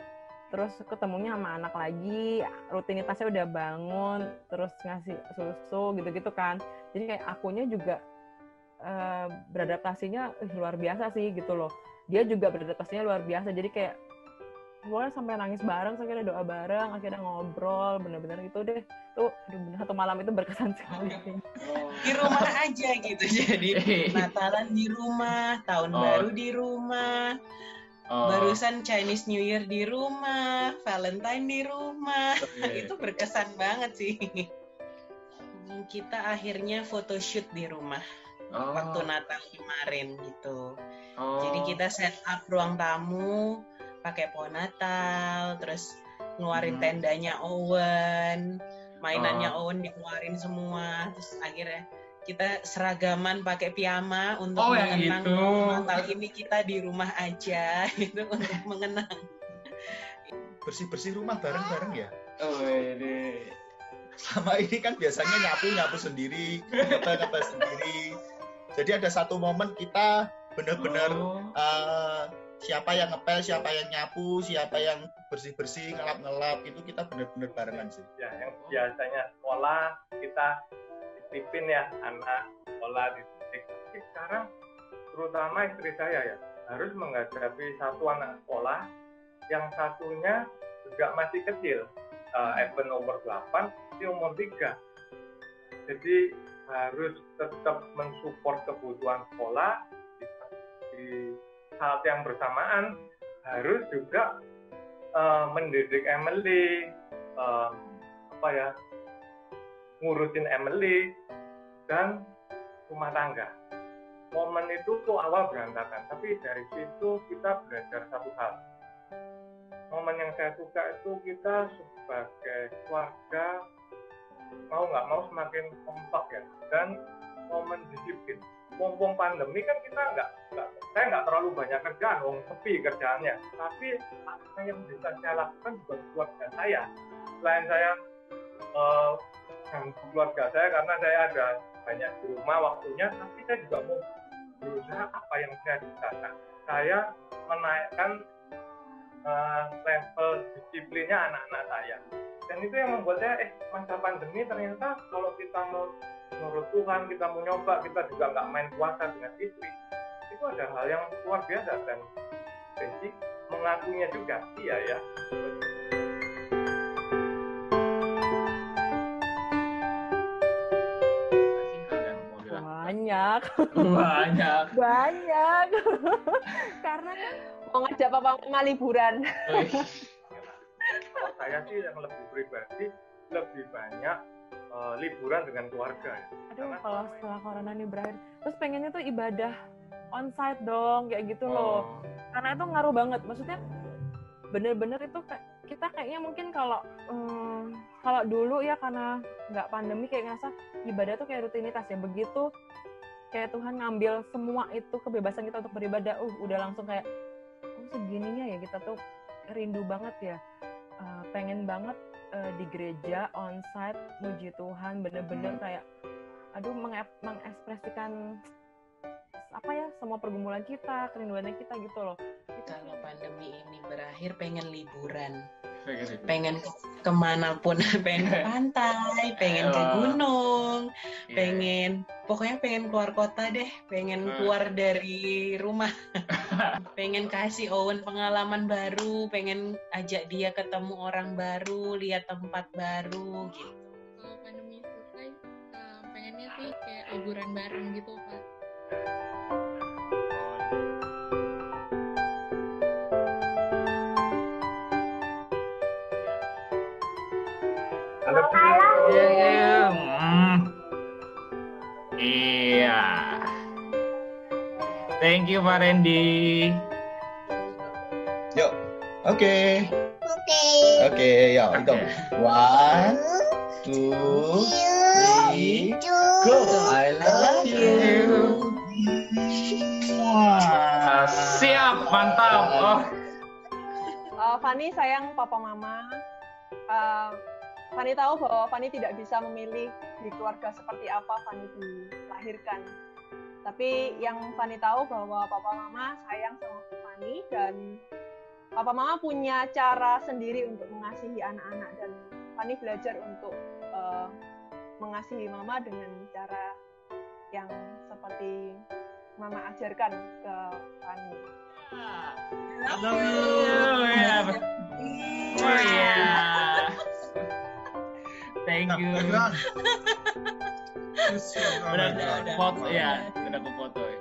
terus ketemunya sama anak lagi, rutinitasnya udah bangun, terus ngasih susu gitu-gitu kan. Jadi kayak akunya juga beradaptasinya luar biasa sih gitu loh. Dia juga beradaptasinya luar biasa, jadi kayak pokoknya sampai nangis bareng, akhirnya doa bareng, akhirnya ngobrol, bener-bener gitu deh. Tuh bener, satu malam itu berkesan sekali. Di rumah aja gitu, jadi Natalan di rumah, tahun baru di rumah, barusan Chinese New Year di rumah, Valentine di rumah. Itu berkesan banget sih. Kita akhirnya photoshoot di rumah waktu Natal kemarin gitu. Jadi kita set up ruang tamu pakai pohon Natal, terus ngeluarin tendanya Owen, mainannya Owen dikeluarin semua, terus akhirnya kita seragaman pakai piyama untuk mengenang Natal ini kita di rumah aja gitu, untuk mengenang. Bersih-bersih rumah bareng-bareng ya. Selama ini kan biasanya nyapu sendiri, ngepel sendiri. Jadi ada satu momen kita benar-benar siapa yang ngepel, siapa yang nyapu, siapa yang bersih-bersih, ngelap-ngelap, itu kita benar-benar barengan sih. Ya, yang biasanya sekolah kita titipin ya, anak sekolah dititik. Tapi sekarang terutama istri saya ya harus menghadapi satu anak sekolah, yang satunya juga masih kecil, Eben umur 8, dia umur 3. Jadi harus tetap mensupport kebutuhan sekolah di saat yang bersamaan, harus juga mendidik Emily, ngurusin Emily dan rumah tangga. Momen itu tuh awal berantakan, tapi dari situ kita belajar satu hal. Momen yang saya suka itu kita sebagai keluarga mau nggak mau semakin kompak ya, dan momen disiplin. Mumpung pandemi kan kita saya nggak terlalu banyak kerjaan, sepi kerjaannya. Tapi apa yang bisa saya lakukan juga keluarga saya. Selain saya keluarga saya karena saya ada banyak di rumah waktunya, tapi saya juga mau berusaha apa yang saya bisa. Saya menaikkan level disiplinnya anak-anak saya. Dan itu yang membuat saya masa pandemi ternyata kalau kita mau menurut Tuhan, kita mau nyoba, kita juga nggak main puasa dengan istri, itu ada hal yang luar biasa. Dan Besi mengakuinya juga, iya ya. Banyak karena kan mau ngajak papa mama liburan. Kalau saya sih yang lebih pribadi lebih banyak liburan dengan keluarga. Aduh, kalau setelah corona ini berakhir, terus pengennya tuh ibadah onsite dong, kayak gitu loh. Karena itu ngaruh banget. Maksudnya bener-bener itu kita kayaknya mungkin kalau dulu ya karena nggak pandemi kayak ngerasa ibadah tuh kayak rutinitas ya. Begitu kayak Tuhan ngambil semua itu kebebasan kita untuk beribadah, udah langsung kayak segininya ya kita tuh rindu banget ya. Pengen banget di gereja onsite muji Tuhan, bener-bener kayak mengekspresikan apa ya semua pergumulan kita, kerinduannya kita gitu loh. Kalau pandemi ini berakhir pengen liburan, pengen kemanapun, pengen ke pantai, pengen ke gunung, pokoknya pengen keluar kota deh, pengen keluar dari rumah, pengen kasih Owen pengalaman baru, pengen ajak dia ketemu orang baru, lihat tempat baru gitu. Kalau pandemi selesai, pengennya sih kayak liburan bareng gitu Pak. Iya. Thank you Pak Randy. Yuk. Oke, yuk hitung. 1, 2, 3, go. I love you. Siap, mantap. Fani sayang papa mama. Fani tahu bahwa Fani tidak bisa memilih di keluarga seperti apa Fani dilahirkan. Tapi yang Fani tahu bahwa papa mama sayang sama Fani dan papa mama punya cara sendiri untuk mengasihi anak-anak, dan Fani belajar untuk mengasihi mama dengan cara yang seperti mama ajarkan ke Fani. I love you. Thank you. Udah foto ya, udah ke foto ya.